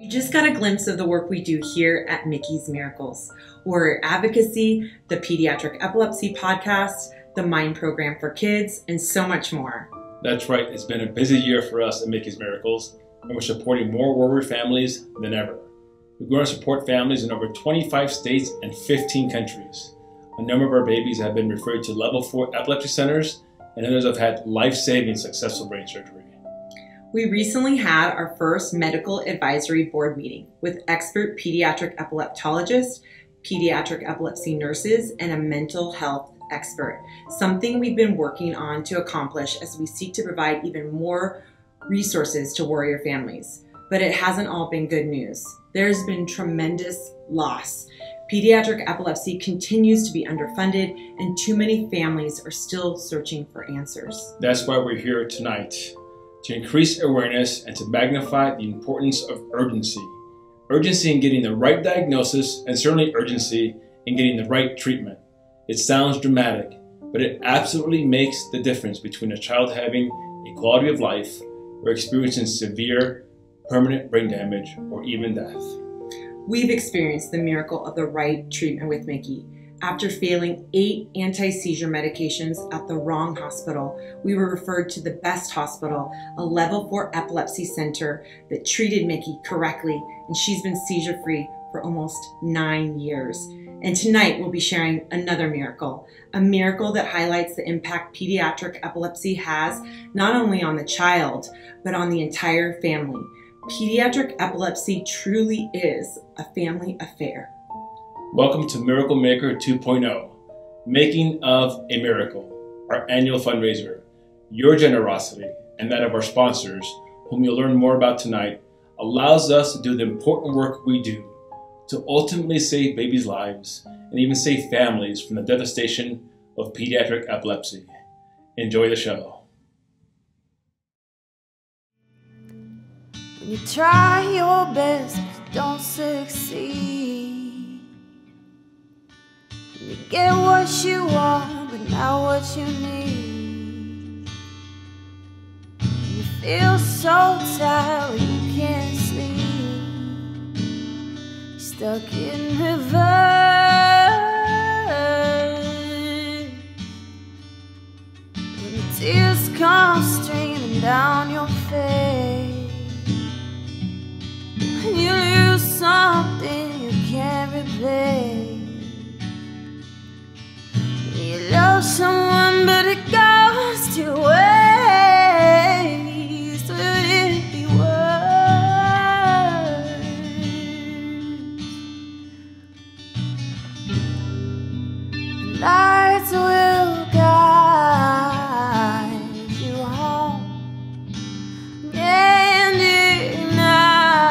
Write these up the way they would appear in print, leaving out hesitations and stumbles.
You just got a glimpse of the work we do here at Mickey's Miracles, Warrior Advocacy, the Pediatric Epilepsy Podcast, the Mind Program for Kids, and so much more. That's right. It's been a busy year for us at Mickey's Miracles, and we're supporting more Warrior families than ever. We're going to support families in over 25 states and 15 countries. A number of our babies have been referred to level 4 epilepsy centers, and others have had life-saving successful brain surgery. We recently had our first medical advisory board meeting with expert pediatric epileptologists, pediatric epilepsy nurses, and a mental health expert, something we've been working on to accomplish as we seek to provide even more resources to Warrior families. But it hasn't all been good news. There's been tremendous loss. Pediatric epilepsy continues to be underfunded, and too many families are still searching for answers. That's why we're here tonight, to increase awareness and to magnify the importance of urgency. Urgency in getting the right diagnosis, and certainly urgency in getting the right treatment. It sounds dramatic, but it absolutely makes the difference between a child having a quality of life or experiencing severe, permanent brain damage or even death. We've experienced the miracle of the right treatment with Mickey. After failing 8 anti-seizure medications at the wrong hospital, we were referred to the best hospital, a level 4 epilepsy center that treated Mickey correctly, and she's been seizure-free for almost 9 years. And tonight we'll be sharing another miracle, a miracle that highlights the impact pediatric epilepsy has not only on the child, but on the entire family. Pediatric epilepsy truly is a family affair. Welcome to Miracle Maker 2.0, Making of a Miracle, our annual fundraiser. Your generosity and that of our sponsors, whom you'll learn more about tonight, allows us to do the important work we do to ultimately save babies' lives and even save families from the devastation of pediatric epilepsy. Enjoy the show. When you try your best, but don't succeed. You get what you want, but not what you need. You feel so tired you can't sleep. You're stuck in reverse. When the tears come streaming down your face, and you lose something you can't replace. You love someone, but it goes to waste. Would it be worse? The lights will guide you home and ignite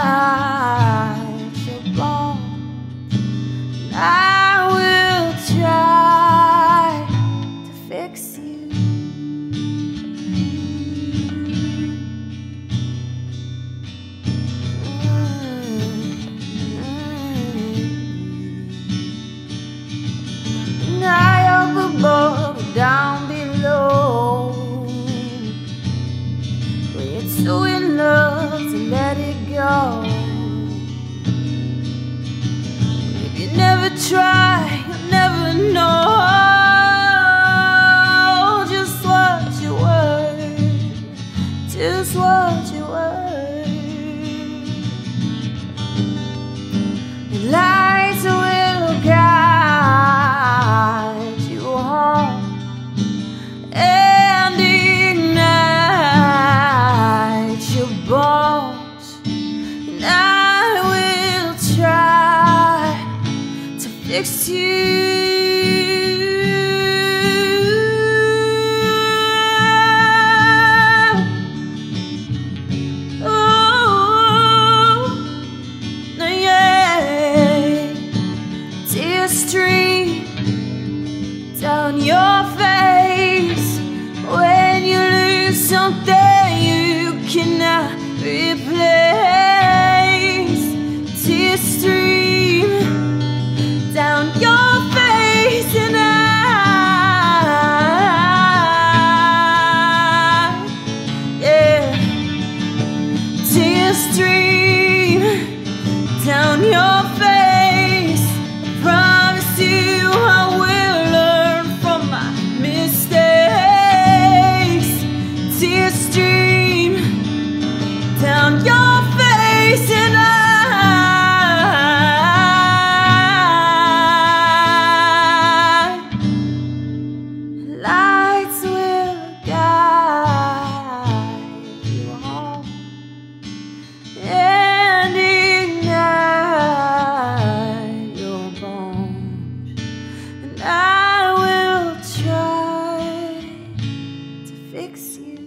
your bones. And I will try to fix you. And I up above and down below, but you're too in love to let it go. If you never try, you'll never know just what you were, just what you were. The lights will guide you home and ignite your bones. And I will try to fix you. Oh, yeah. Tears stream down your face when you lose something you cannot replace. Tears stream down your face, and yeah, tears stream down your face. I promise you I will learn from my mistakes. Tears stream down your face, and lights will guide you home and ignite your bones, and I will try to fix you.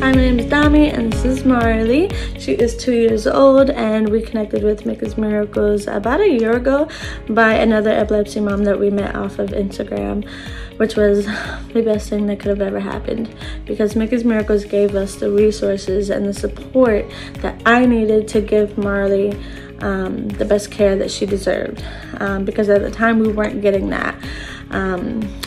Hi, my name is Dami, and this is Marley. She is 2 years old, and we connected with Mikay's Miracles about a year ago by another epilepsy mom that we met off of Instagram, which was the best thing that could have ever happened, because Mikay's Miracles gave us the resources and the support that I needed to give Marley the best care that she deserved, because at the time we weren't getting that.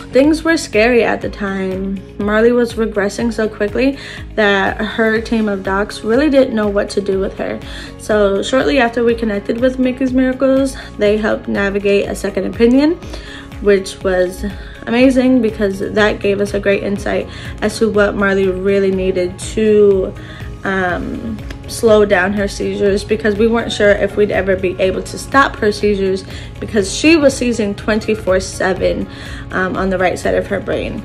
Things were scary at the time. Marley was regressing so quickly that her team of docs really didn't know what to do with her. So shortly after we connected with Mikay's Miracles, they helped navigate a second opinion, which was amazing because that gave us a great insight as to what Marley really needed to slow down her seizures, because we weren't sure if we'd ever be able to stop her seizures because she was seizing 24/7 on the right side of her brain.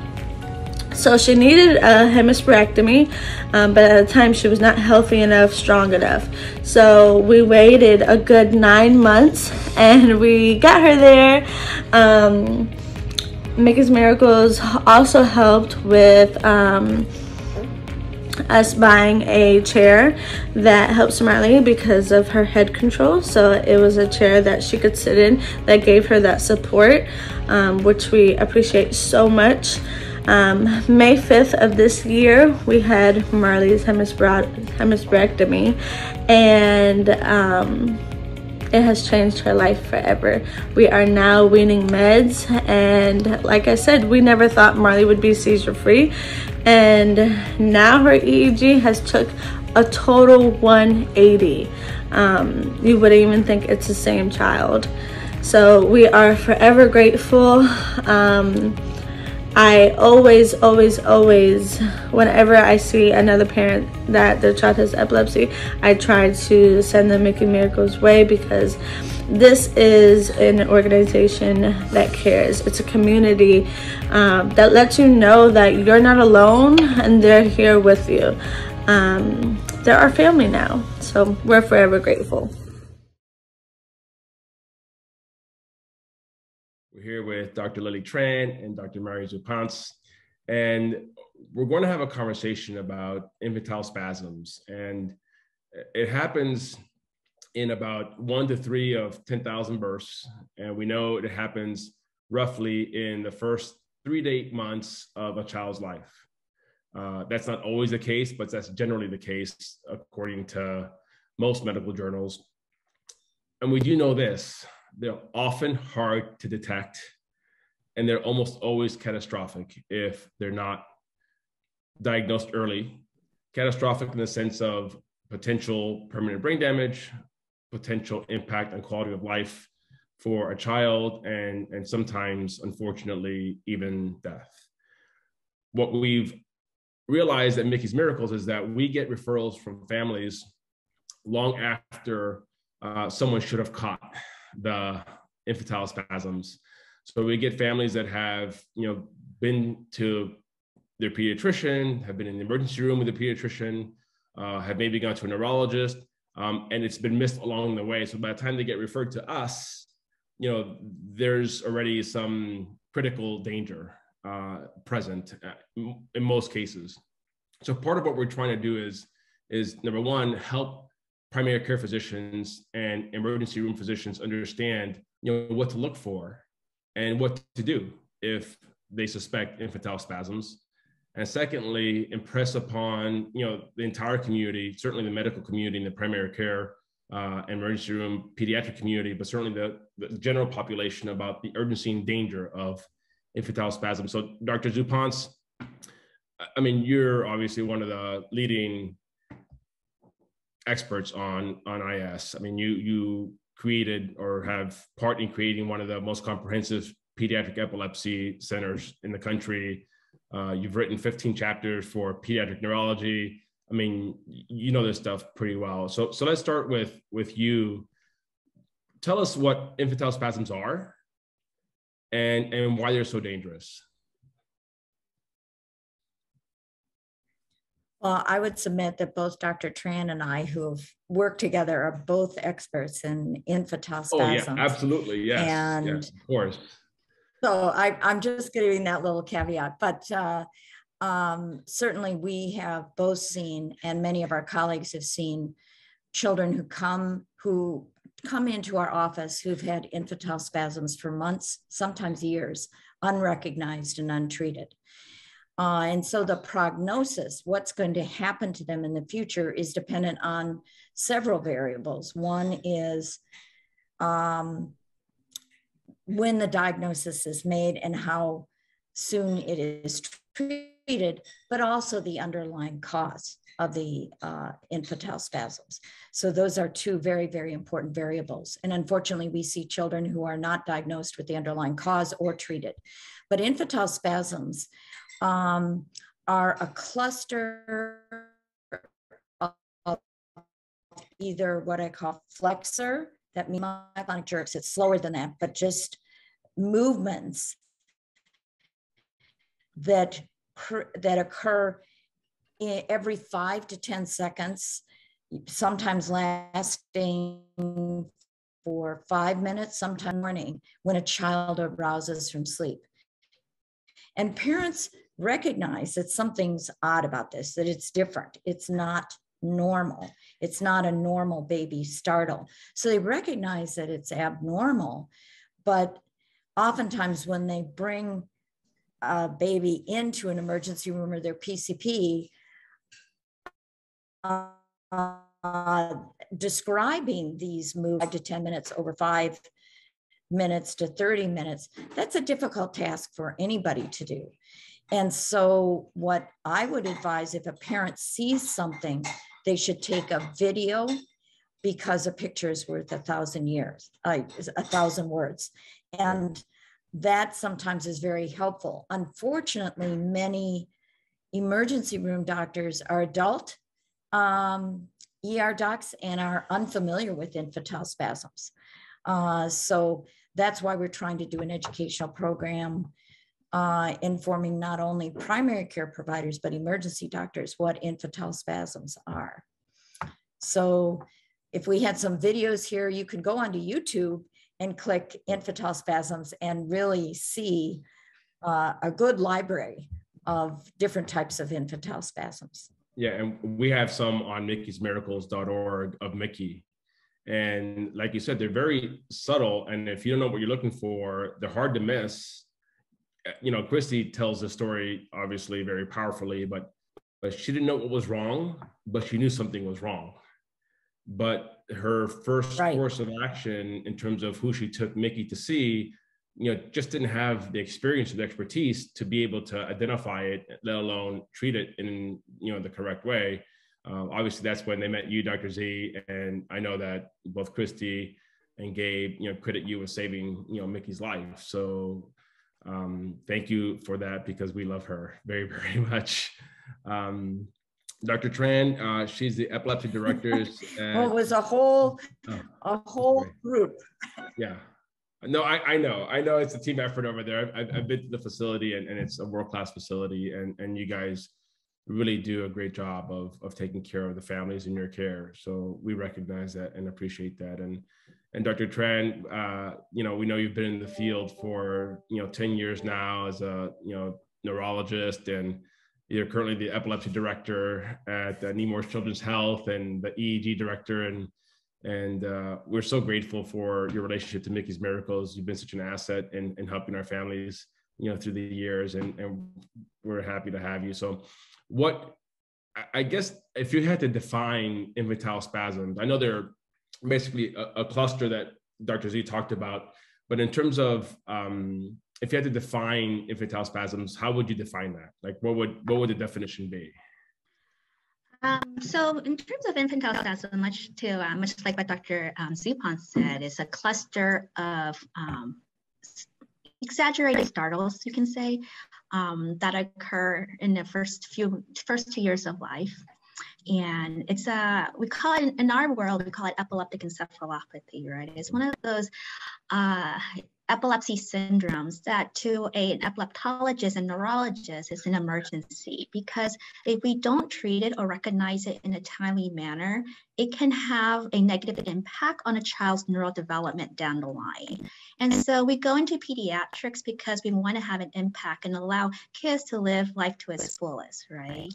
So she needed a hemispherectomy, but at the time she was not healthy enough, strong enough. So we waited a good 9 months and we got her there. Mikay's Miracles also helped with us buying a chair that helps Marley because of her head control. So it was a chair that she could sit in that gave her that support, which we appreciate so much. May 5th of this year, we had Marley's hemispherectomy, and it has changed her life forever. We are now weaning meds, and like I said, we never thought Marley would be seizure free, and now her EEG has took a total 180. You wouldn't even think it's the same child. So we are forever grateful. I always, whenever I see another parent that their child has epilepsy, I try to send them Mikay's Miracles way, because this is an organization that cares. It's a community that lets you know that you're not alone and they're here with you. They're our family now, so we're forever grateful. We're here with Dr. Lily Tran and Dr. Mary Zupance, and we're going to have a conversation about infantile spasms. And it happens in about 1 to 3 of 10,000 births. And we know it happens roughly in the first 3 to 8 months of a child's life. That's not always the case, but that's generally the case according to most medical journals. And we do know this: they're often hard to detect, and they're almost always catastrophic if they're not diagnosed early. Catastrophic in the sense of potential permanent brain damage, potential impact on quality of life for a child, and sometimes, unfortunately, even death. What we've realized at Mikay's Miracles is that we get referrals from families long after someone should have caught the infantile spasms. So we get families that have, been to their pediatrician, have been in the emergency room with a pediatrician, have maybe gone to a neurologist, and it's been missed along the way. So by the time they get referred to us, there's already some critical danger present in most cases. So part of what we're trying to do is number one, help primary care physicians and emergency room physicians understand, what to look for and what to do if they suspect infantile spasms. And secondly, impress upon, the entire community, certainly the medical community and the primary care and emergency room pediatric community, but certainly the general population about the urgency and danger of infantile spasms. So Dr. Zupance, I mean, you're obviously one of the leading experts on IS. I mean, you created or have part in creating one of the most comprehensive pediatric epilepsy centers in the country. You've written 15 chapters for pediatric neurology. I mean, you know this stuff pretty well. So let's start with you. Tell us what infantile spasms are and why they're so dangerous. Well, I would submit that both Dr. Tran and I, who have worked together, are both experts in infantile spasms. Oh, yeah, absolutely. Yes. And yes, of course. So I'm just giving that little caveat, but certainly we have both seen, and many of our colleagues have seen, children who come into our office who've had infantile spasms for months, sometimes years, unrecognized and untreated. And so the prognosis, what's going to happen to them in the future, is dependent on several variables. One is when the diagnosis is made and how soon it is treated, but also the underlying cause of the infantile spasms. So those are two very, very important variables. And unfortunately, we see children who are not diagnosed with the underlying cause or treated. But infantile spasms are a cluster of either what I call flexor, that means myoclonic jerks, it's slower than that, but just movements that occur every 5 to 10 seconds, sometimes lasting for 5 minutes, sometime morning, when a child arouses from sleep. And parents recognize that something's odd about this, that it's different. It's not normal. It's not a normal baby startle. So they recognize that it's abnormal, but oftentimes when they bring a baby into an emergency room or their PCP, describing these moves 5 to 10 minutes over 5 minutes to 30 minutes, that's a difficult task for anybody to do. And so what I would advise, if a parent sees something, they should take a video, because a picture is worth 1,000 words. And that sometimes is very helpful. Unfortunately, many emergency room doctors are adult ER docs and are unfamiliar with infantile spasms. So that's why we're trying to do an educational program informing not only primary care providers, but emergency doctors what infantile spasms are. So if we had some videos here, you could go onto YouTube and click infantile spasms and really see a good library of different types of infantile spasms. Yeah, and we have some on mickey'smiracles.org of Mickey. And like you said, they're very subtle. And if you don't know what you're looking for, they're hard to miss. You know, Kristie tells the story, obviously, very powerfully, but she didn't know what was wrong, but she knew something was wrong. But her first course of action in terms of who she took Mickey to see, you know, just didn't have the experience or the expertise to be able to identify it, let alone treat it in, you know, the correct way. Obviously, that's when they met you, Dr. Z, and I know that both Kristie and Gabe, you know, credit you with saving, you know, Mickey's life. So thank you for that, because we love her very, very much. Dr. Tran, she's the epilepsy director. Well, it was a whole group. Yeah. No, I know it's a team effort over there. I've been to the facility, and it's a world-class facility, and you guys really do a great job of taking care of the families in your care. So we recognize that and appreciate that. And Dr. Tran, you know, we know you've been in the field for, you know, 10 years now as a, you know, neurologist, and you're currently the epilepsy director at Nemours Children's Health and the EEG director. And we're so grateful for your relationship to Mickey's Miracles. You've been such an asset in helping our families, you know, through the years, and we're happy to have you. So what, I guess, if you had to define infantile spasms, I know they're basically a cluster that Dr. Z talked about, but in terms of if you had to define infantile spasms, how would you define that? Like, what would the definition be? So in terms of infantile spasm, much like what Dr. Zupan said, is a cluster of exaggerated startles, you can say, that occur in the first 2 years of life. And it's we call it, in our world, we call it epileptic encephalopathy, right? It's one of those epilepsy syndromes that to an epileptologist and neurologist is an emergency, because if we don't treat it or recognize it in a timely manner, it can have a negative impact on a child's neural development down the line. And so we go into pediatrics because we want to have an impact and allow kids to live life to its fullest, right?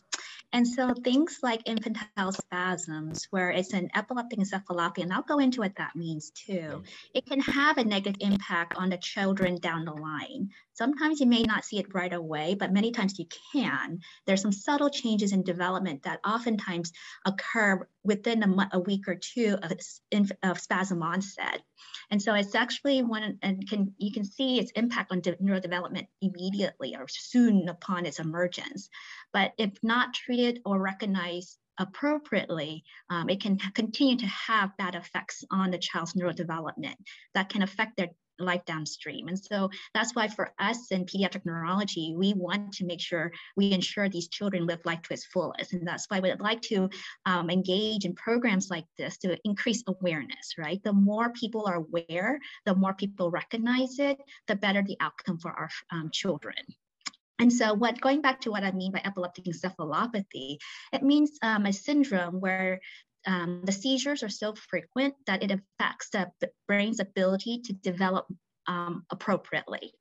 And so things like infantile spasms, where it's an epileptic encephalopathy, and I'll go into what that means too, it can have a negative impact on the children down the line. Sometimes you may not see it right away, but many times you can. There's some subtle changes in development that oftentimes occur within a week or two of spasm onset. And so it's actually you can see its impact on neurodevelopment immediately or soon upon its emergence. But if not treated or recognized appropriately, it can continue to have bad effects on the child's neurodevelopment that can affect their life downstream. And so that's why for us in pediatric neurology, we want to make sure we ensure these children live life to its fullest. And that's why we'd like to engage in programs like this to increase awareness, right? The more people are aware, the more people recognize it, the better the outcome for our children. And so going back to what I mean by epileptic encephalopathy, it means a syndrome where the seizures are so frequent that it affects the brain's ability to develop appropriately.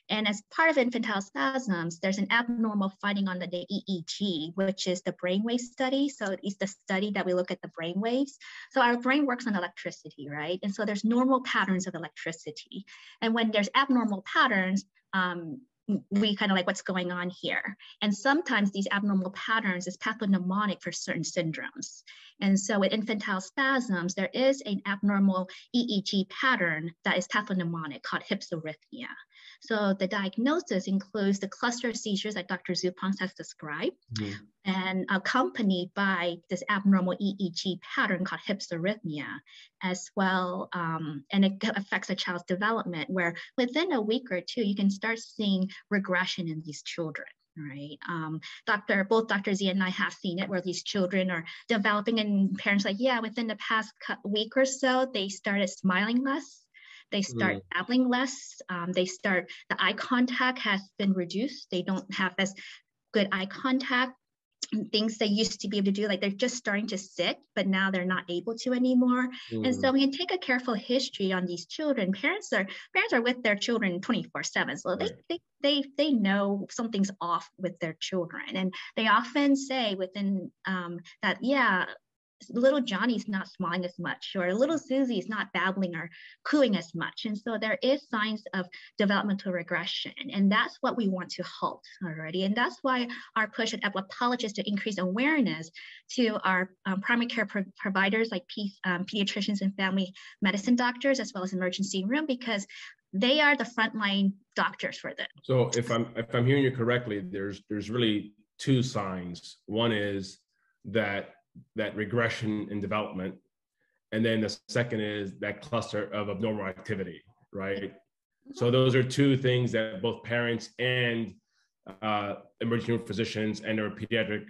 And as part of infantile spasms, there's an abnormal finding on the EEG, which is the brainwave study. So it's the study that we look at the brainwaves. So our brain works on electricity, right? And so there's normal patterns of electricity. And when there's abnormal patterns, we kind of like, what's going on here? And sometimes these abnormal patterns is pathognomonic for certain syndromes. And so with infantile spasms, there is an abnormal EEG pattern that is pathognomonic called hypsarrhythmia. So the diagnosis includes the cluster of seizures that Dr. Zupan has described, and accompanied by this abnormal EEG pattern called hypsarrhythmia as well. And it affects a child's development, where within a week or two, you can start seeing regression in these children. Right. Both Dr. Z and I have seen it, where these children are developing, and parents like, yeah, within the past week or so, they started smiling less. They start babbling less. The eye contact has been reduced. They don't have as good eye contact. Things they used to be able to do, like they're just starting to sit, but now they're not able to anymore. And so we can take a careful history on these children. Parents are with their children 24/7. So they know something's off with their children. And they often say within that, yeah, little Johnny's not smiling as much, or little Susie's not babbling or cooing as much. And so there is signs of developmental regression. And that's what we want to halt already. And that's why our push at epileptologists to increase awareness to our primary care providers like pediatricians and family medicine doctors, as well as emergency room, because they are the frontline doctors for this. So if I'm hearing you correctly, there's really two signs. One is that regression in development. And then the second is that cluster of abnormal activity, right? So those are two things that both parents and emergency room physicians and our pediatric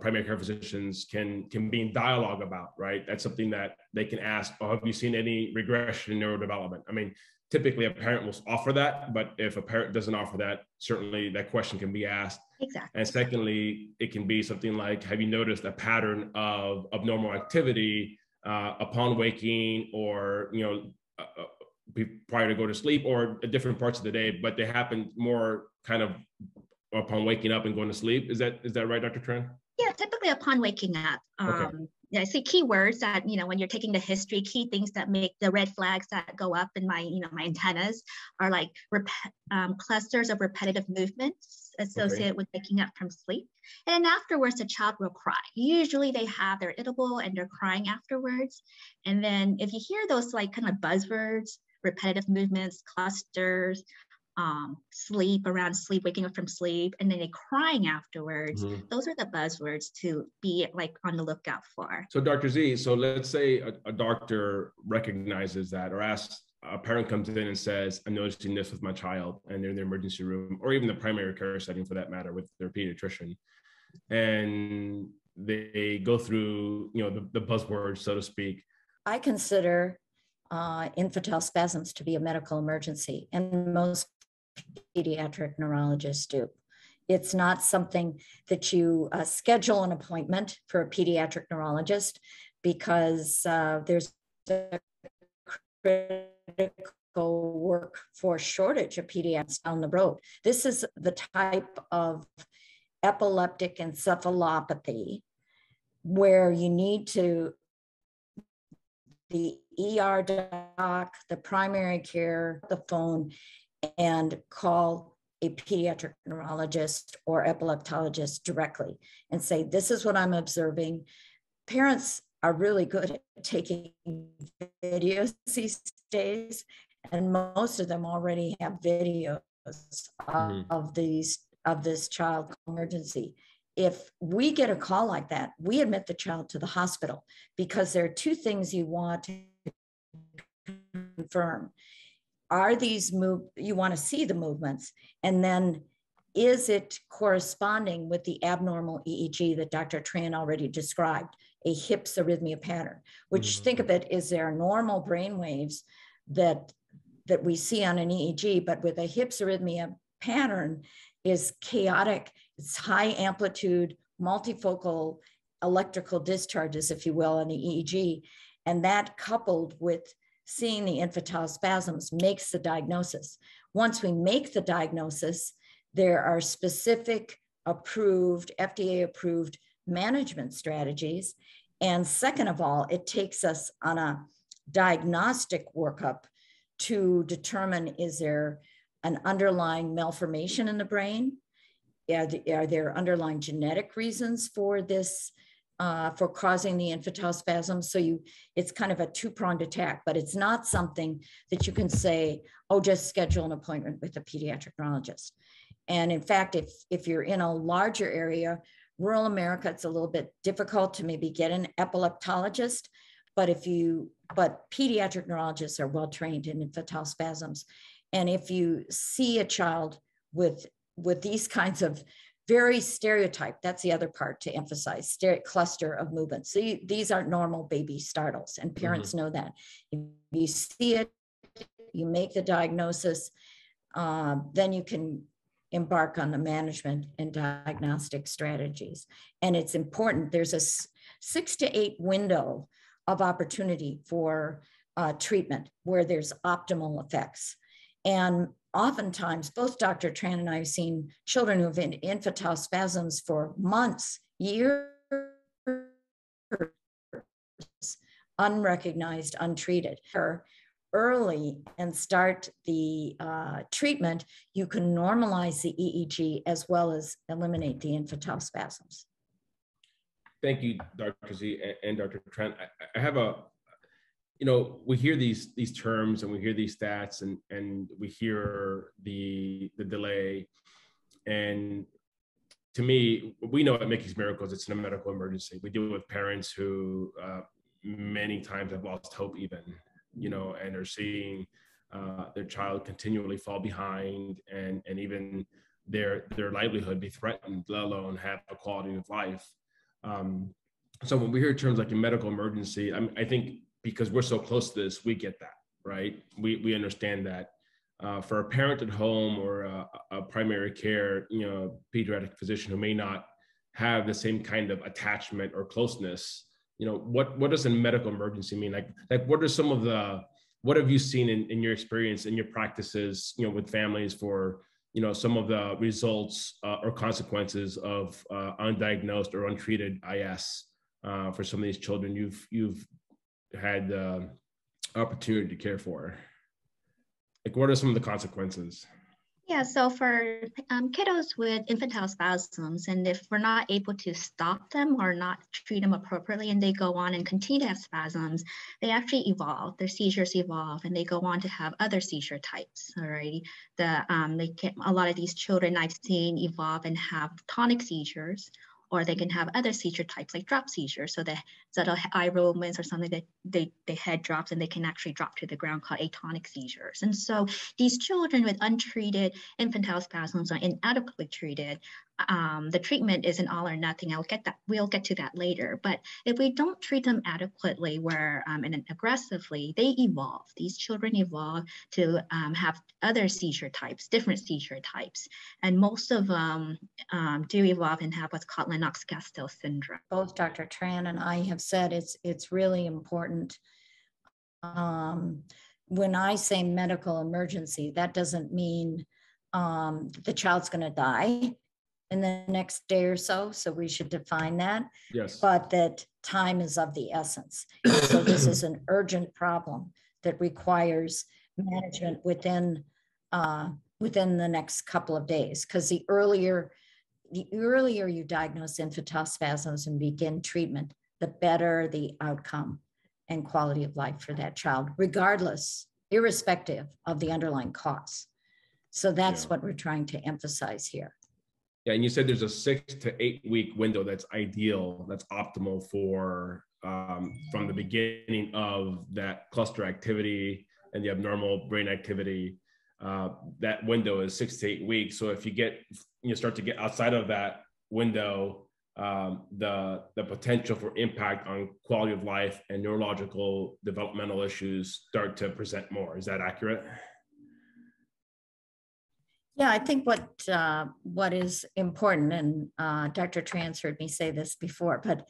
primary care physicians can be in dialogue about, right? That's something that they can ask, oh, have you seen any regression in neurodevelopment? I mean, typically a parent will offer that, but if a parent doesn't offer that, certainly that question can be asked. Exactly. And secondly, it can be something like, have you noticed a pattern of abnormal activity upon waking, or, prior to go to sleep, or at different parts of the day, but they happen more kind of upon waking up and going to sleep. Is that right, Dr. Tran? Yeah, typically upon waking up. Okay. Yeah, I see key words that, when you're taking the history, key things that make the red flags that go up in my, my antennas are like clusters of repetitive movements associated with waking up from sleep. And then afterwards, the child will cry. Usually they're irritable and they're crying afterwards. And then if you hear those like kind of buzzwords, repetitive movements, clusters, sleep, waking up from sleep, and then they're crying afterwards. Mm-hmm. Those are the buzzwords to be like on the lookout for. So Dr. Z, so let's say a doctor recognizes that or asks, a parent comes in and says, I'm noticing this with my child, and they're in the emergency room or even the primary care setting for that matter with their pediatrician. And they go through, the buzzwords, so to speak. I consider infantile spasms to be a medical emergency, and most pediatric neurologists do. It's not something that you schedule an appointment for a pediatric neurologist because there's a critical workforce shortage of pediatrics down the road. This is the type of epileptic encephalopathy where you need the ER doc, the primary care, the phone, and call a pediatric neurologist or epileptologist directly and say, this is what I'm observing. Parents are really good at taking videos these days, and most of them already have videos of this child emergency. If we get a call like that, we admit the child to the hospital because there are two things you want to confirm. Are these you want to see the movements, and then is it corresponding with the abnormal EEG that Dr. Tran already described, a HIPS arrhythmia pattern, which think of it as there are normal brain waves that we see on an EEG, but with a HIPS arrhythmia pattern is chaotic, it's high amplitude, multifocal electrical discharges, if you will, on the EEG. And that coupled with seeing the infantile spasms makes the diagnosis. Once we make the diagnosis, there are specific approved, FDA approved management strategies. And second of all, it takes us on a diagnostic workup to determine, is there an underlying malformation in the brain? Are there underlying genetic reasons for this, for causing the infantile spasms? So it's kind of a two-pronged attack, but it's not something that you can say, oh, just schedule an appointment with a pediatric neurologist. And in fact, if you're in a larger area, rural America, it's a little bit difficult to maybe get an epileptologist, but pediatric neurologists are well-trained in infantile spasms. And if you see a child with these kinds of very stereotyped, that's the other part to emphasize, cluster of movements. So these aren't normal baby startles, and parents know that. If you see it, you make the diagnosis, then you can embark on the management and diagnostic strategies. And it's important, there's a 6 to 8 window of opportunity for treatment where there's optimal effects. And oftentimes, both Dr. Tran and I have seen children who have had infantile spasms for months, years, unrecognized, untreated. Early and start the treatment, you can normalize the EEG as well as eliminate the infantile spasms. Thank you, Dr. Z and Dr. Tran. I have we hear these terms and we hear these stats and we hear the delay. And to me, we know at Mickey's Miracles, it's a medical emergency. We deal with parents who many times have lost hope even, and are seeing their child continually fall behind and even their livelihood be threatened, let alone have a quality of life. So when we hear terms like a medical emergency, I think because we're so close to this, we get that, right? We understand that. For a parent at home or a primary care, pediatric physician who may not have the same kind of attachment or closeness, what does a medical emergency mean? Like what are some of what have you seen in your experience, in your practices, with families for, some of the results or consequences of undiagnosed or untreated IS for some of these children you've had the opportunity to care for? Like, what are some of the consequences? Yeah, so for kiddos with infantile spasms, and if we're not able to stop them or not treat them appropriately and they go on and continue to have spasms, they actually evolve, their seizures evolve, and they go on to have other seizure types, alrighty? A lot of these children I've seen evolve and have tonic seizures, or they can have other seizure types like drop seizures. So the eye movements or something that the head drops and they can actually drop to the ground, called atonic seizures. And so these children with untreated infantile spasms are inadequately treated. The treatment is an all or nothing. We'll get to that later. But if we don't treat them adequately and aggressively, they evolve. These children evolve to have other seizure types, different seizure types. And most of them do evolve and have what's called Lennox-Gastaut syndrome. Both Dr. Tran and I have said it's really important. When I say medical emergency, that doesn't mean the child's going to die in the next day or so. So we should define that. Yes. But that time is of the essence. So this is an urgent problem that requires management within the next couple of days. Because the earlier you diagnose infantile spasms and begin treatment, the better the outcome and quality of life for that child, irrespective of the underlying cause. So that's what we're trying to emphasize here. Yeah, and you said there's a 6 to 8 week window that's ideal, that's optimal for from the beginning of that cluster activity and the abnormal brain activity. That window is 6 to 8 weeks. So if you start to get outside of that window, the potential for impact on quality of life and neurological developmental issues start to present more. Is that accurate? Yeah, I think what is important, and Dr. Trans heard me say this before, but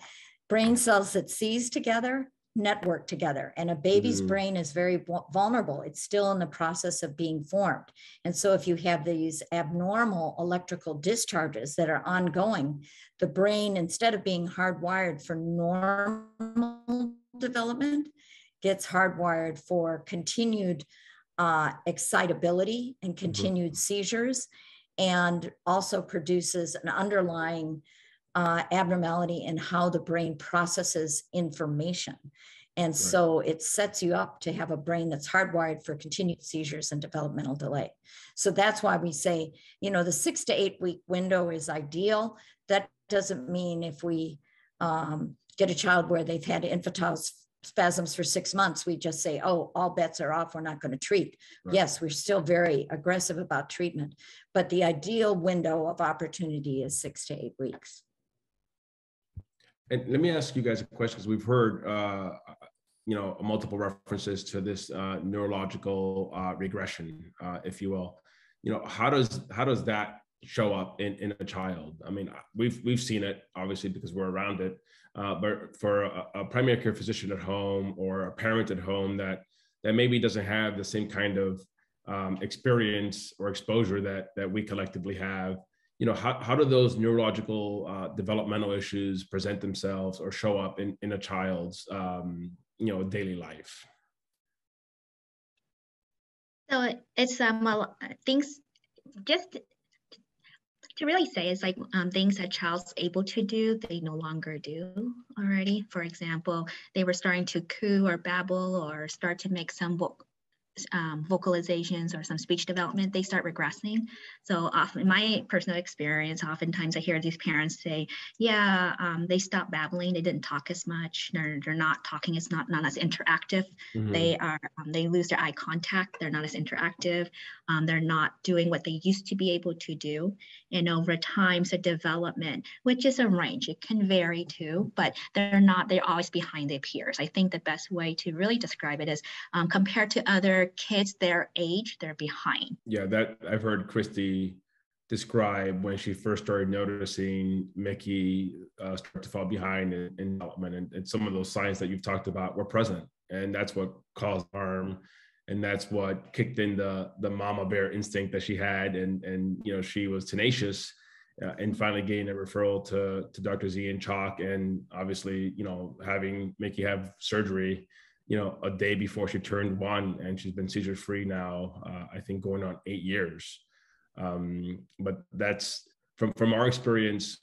brain cells that seize together network together, and a baby's brain is very vulnerable. It's still in the process of being formed. And so if you have these abnormal electrical discharges that are ongoing, the brain, instead of being hardwired for normal development, gets hardwired for continued excitability and continued seizures, and also produces an underlying abnormality in how the brain processes information. And so it sets you up to have a brain that's hardwired for continued seizures and developmental delay. So that's why we say, the 6 to 8 week window is ideal. That doesn't mean if we get a child where they've had infantile spasms for 6 months, we just say, oh, all bets are off, we're not going to treat. Right. Yes, we're still very aggressive about treatment, but the ideal window of opportunity is 6 to 8 weeks. And let me ask you guys a question, because we've heard, multiple references to this neurological regression, if you will. How does that show up in a child? I mean, we've seen it, obviously, because we're around it. But for a primary care physician at home or a parent at home that maybe doesn't have the same kind of experience or exposure that we collectively have, how do those neurological developmental issues present themselves or show up in a child's daily life? So it's things just to really say is like things that child's able to do, they no longer do already. For example, they were starting to coo or babble or start to make some vocalizations or some speech development, they start regressing. So often, in my personal experience, oftentimes I hear these parents say, they stopped babbling, they didn't talk as much, they're not talking, it's not as interactive. They lose their eye contact, they're not as interactive, they're not doing what they used to be able to do. And over time, so development, which is a range, it can vary too, but they're always behind their peers. I think the best way to really describe it is compared to other kids their age, they're behind. Yeah, that I've heard Kristie describe when she first started noticing Mickey start to fall behind in development, and some of those signs that you've talked about were present, and that's what caused harm, and that's what kicked in the mama bear instinct that she had, and she was tenacious and finally getting a referral to Dr. Z and Chalk, and obviously having Mickey have surgery a day before she turned 1, and she's been seizure free now, I think going on 8 years. But that's from our experience,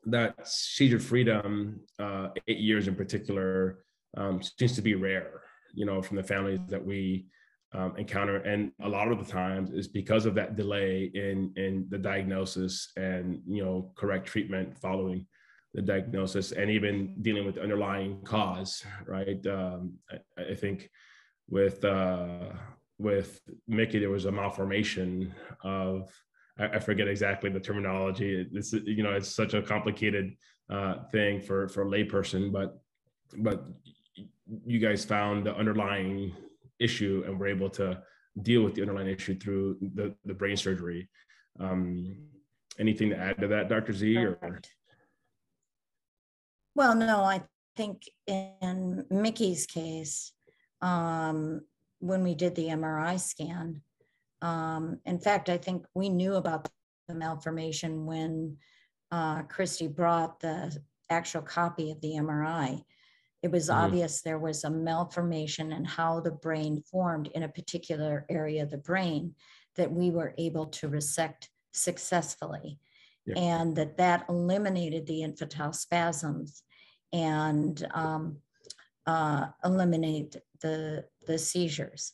that seizure freedom, 8 years in particular, seems to be rare, from the families that we encounter. And a lot of the times is because of that delay in the diagnosis and, correct treatment following the diagnosis, and even dealing with the underlying cause, right? I think with Mickey, there was a malformation of, I forget exactly the terminology. It's such a complicated thing for a layperson, but you guys found the underlying issue and were able to deal with the underlying issue through the brain surgery. Anything to add to that, Dr. Z? Or? Well, no, I think in Mickey's case, when we did the MRI scan, in fact, I think we knew about the malformation when Kristie brought the actual copy of the MRI. It was obvious there was a malformation in how the brain formed in a particular area of the brain that we were able to resect successfully. Yeah. And that eliminated the infantile spasms and eliminate the seizures.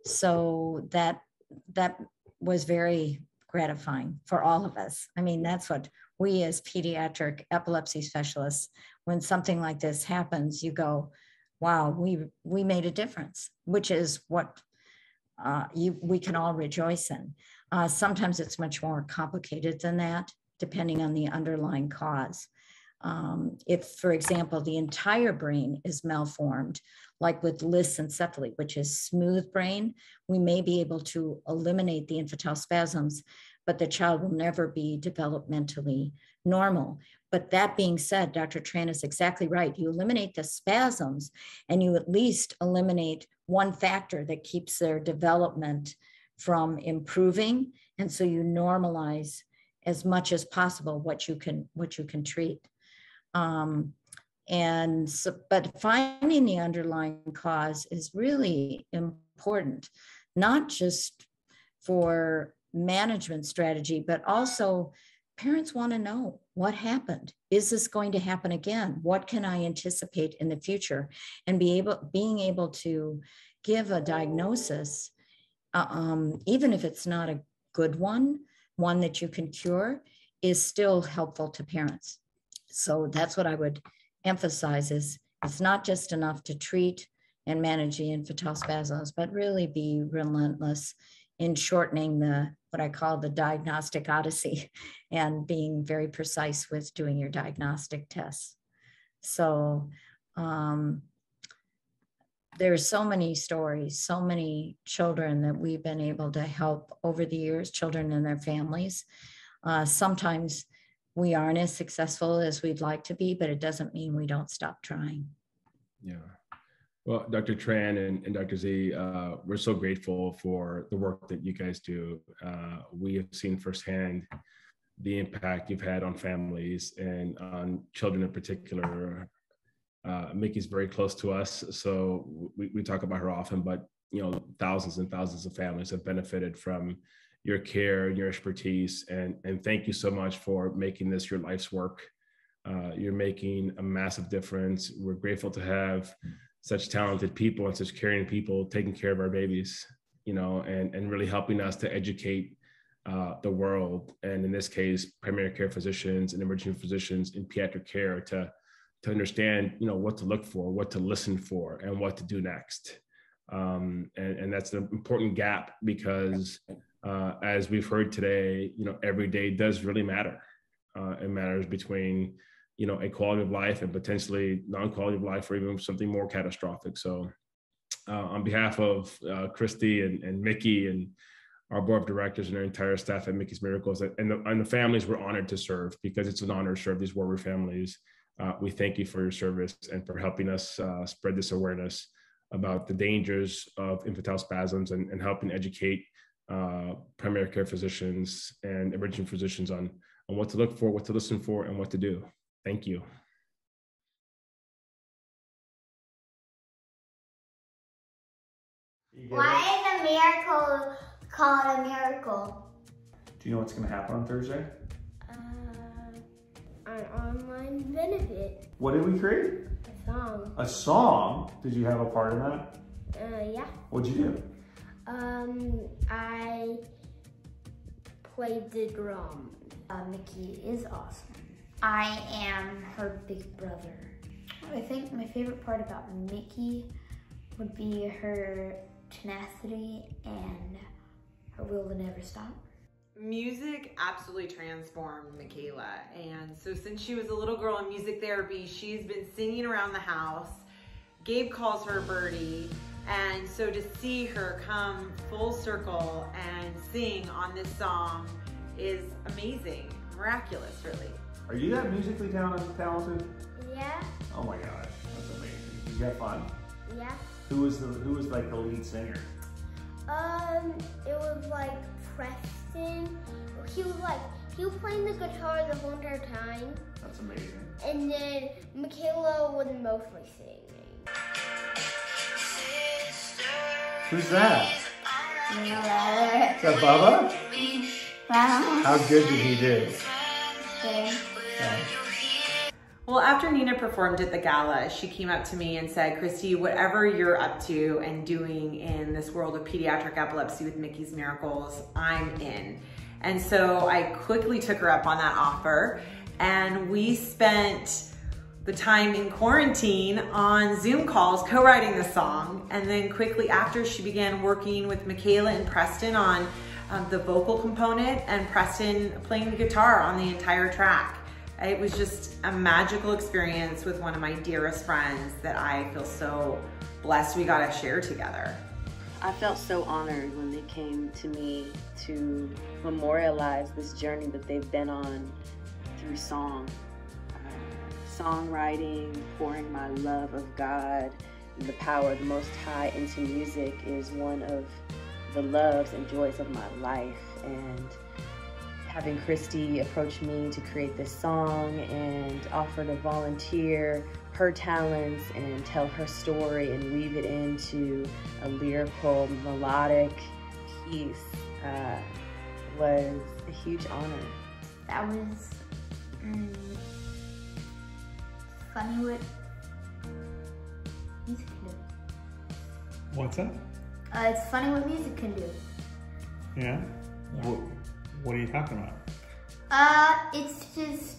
So that was very gratifying for all of us. I mean, that's what we as pediatric epilepsy specialists, when something like this happens, you go, wow, we made a difference, which is what we can all rejoice in. Sometimes it's much more complicated than that, depending on the underlying cause. If, for example, the entire brain is malformed, like with lissencephaly, which is smooth brain, we may be able to eliminate the infantile spasms, but the child will never be developmentally normal. But that being said, Dr. Tran is exactly right. You eliminate the spasms and you at least eliminate one factor that keeps their development from improving. And so you normalize as much as possible what you can treat. But finding the underlying cause is really important, not just for management strategy, but also parents want to know what happened. Is this going to happen again? What can I anticipate in the future? And being able to give a diagnosis, even if it's not a good one that you can cure, is still helpful to parents. So that's what I would emphasize is it's not just enough to treat and manage the infantile spasms, but really be relentless in shortening what I call the diagnostic odyssey and being very precise with doing your diagnostic tests. So there's so many stories, so many children that we've been able to help over the years, children and their families. Sometimes we aren't as successful as we'd like to be, but it doesn't mean we don't stop trying. Yeah. Well, Dr. Tran and Dr. Z, we're so grateful for the work that you guys do. We have seen firsthand the impact you've had on families and on children in particular. Mickey's very close to us, so we talk about her often, but thousands and thousands of families have benefited from your care and your expertise. And thank you so much for making this your life's work. You're making a massive difference. We're grateful to have such talented people and such caring people taking care of our babies, and really helping us to educate the world. And in this case, primary care physicians and emergency physicians in pediatric care to understand, what to look for, what to listen for, and what to do next. And that's an important gap because as we've heard today, every day does really matter. It matters between, a quality of life and potentially non-quality of life, or even something more catastrophic. So on behalf of Kristie and Mickey and our board of directors and our entire staff at Mickey's Miracles and the families we're honored to serve, because it's an honor to serve these warrior families. We thank you for your service and for helping us spread this awareness about the dangers of infantile spasms and helping educate primary care physicians and emergency physicians on what to look for, what to listen for, and what to do. Thank you. Why is a miracle called a miracle? Do you know what's going to happen on Thursday? An online benefit. What did we create? A song. A song? Did you have a part in that? Yeah. What'd you do? I played the drum. Mickey is awesome. I am her big brother. I think my favorite part about Mickey would be her tenacity and her will to never stop. Music absolutely transformed Mikayla, and so since she was a little girl in music therapy, she's been singing around the house. Gabe calls her Birdie, and so to see her come full circle and sing on this song is amazing, miraculous, really. Are you that musically talented? Yeah. Oh my gosh, that's amazing. Did you have fun? Yeah. Who was like the lead singer? It was like Preston. He was playing the guitar the whole entire time. That's amazing. And then Mikayla was mostly singing. Who's that? Is that Bubba? How good did he do? Okay. Well, after Nina performed at the gala, she came up to me and said, Kristie, whatever you're up to and doing in this world of pediatric epilepsy with Mickey's Miracles, I'm in. And so I quickly took her up on that offer, and we spent the time in quarantine on Zoom calls co-writing the song. And then quickly after, she began working with Mikayla and Preston on the vocal component, and Preston playing the guitar on the entire track. It was just a magical experience with one of my dearest friends that I feel so blessed we got to share together. I felt so honored when they came to me to memorialize this journey that they've been on through song. Songwriting, pouring my love of God and the power of the Most High into music is one of the loves and joys of my life. And having Kristie approach me to create this song and offer to volunteer her talents and tell her story and weave it into a lyrical, melodic piece was a huge honor. That was funny what music can do. What's that? It's funny what music can do. Yeah? Yeah. What are you talking about? It's just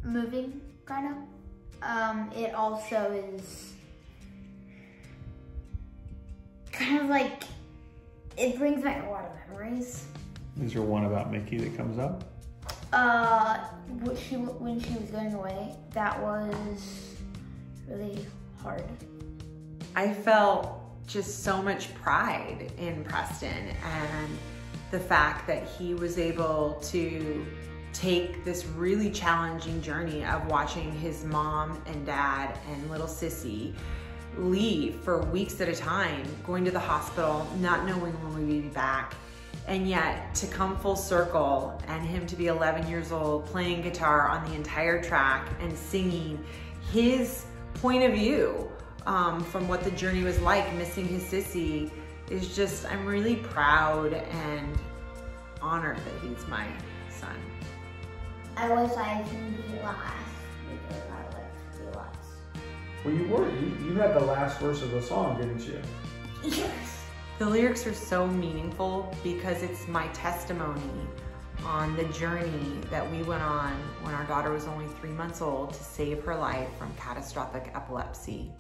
moving, kind of. It also is kind of like, it brings back a lot of memories. Is there one about Mickey that comes up? When she was going away, that was really hard. I felt just so much pride in Preston and the fact that he was able to take this really challenging journey of watching his mom and dad and little sissy leave for weeks at a time, going to the hospital, not knowing when we'd be back, and yet to come full circle and him to be 11 years old playing guitar on the entire track and singing his point of view from what the journey was like, missing his sissy, is just, I'm really proud and honored that he's my son. I wish I can be last because I like to be last. Well, you were. You had the last verse of the song, didn't you? Yes. The lyrics are so meaningful because it's my testimony on the journey that we went on when our daughter was only 3 months old to save her life from catastrophic epilepsy.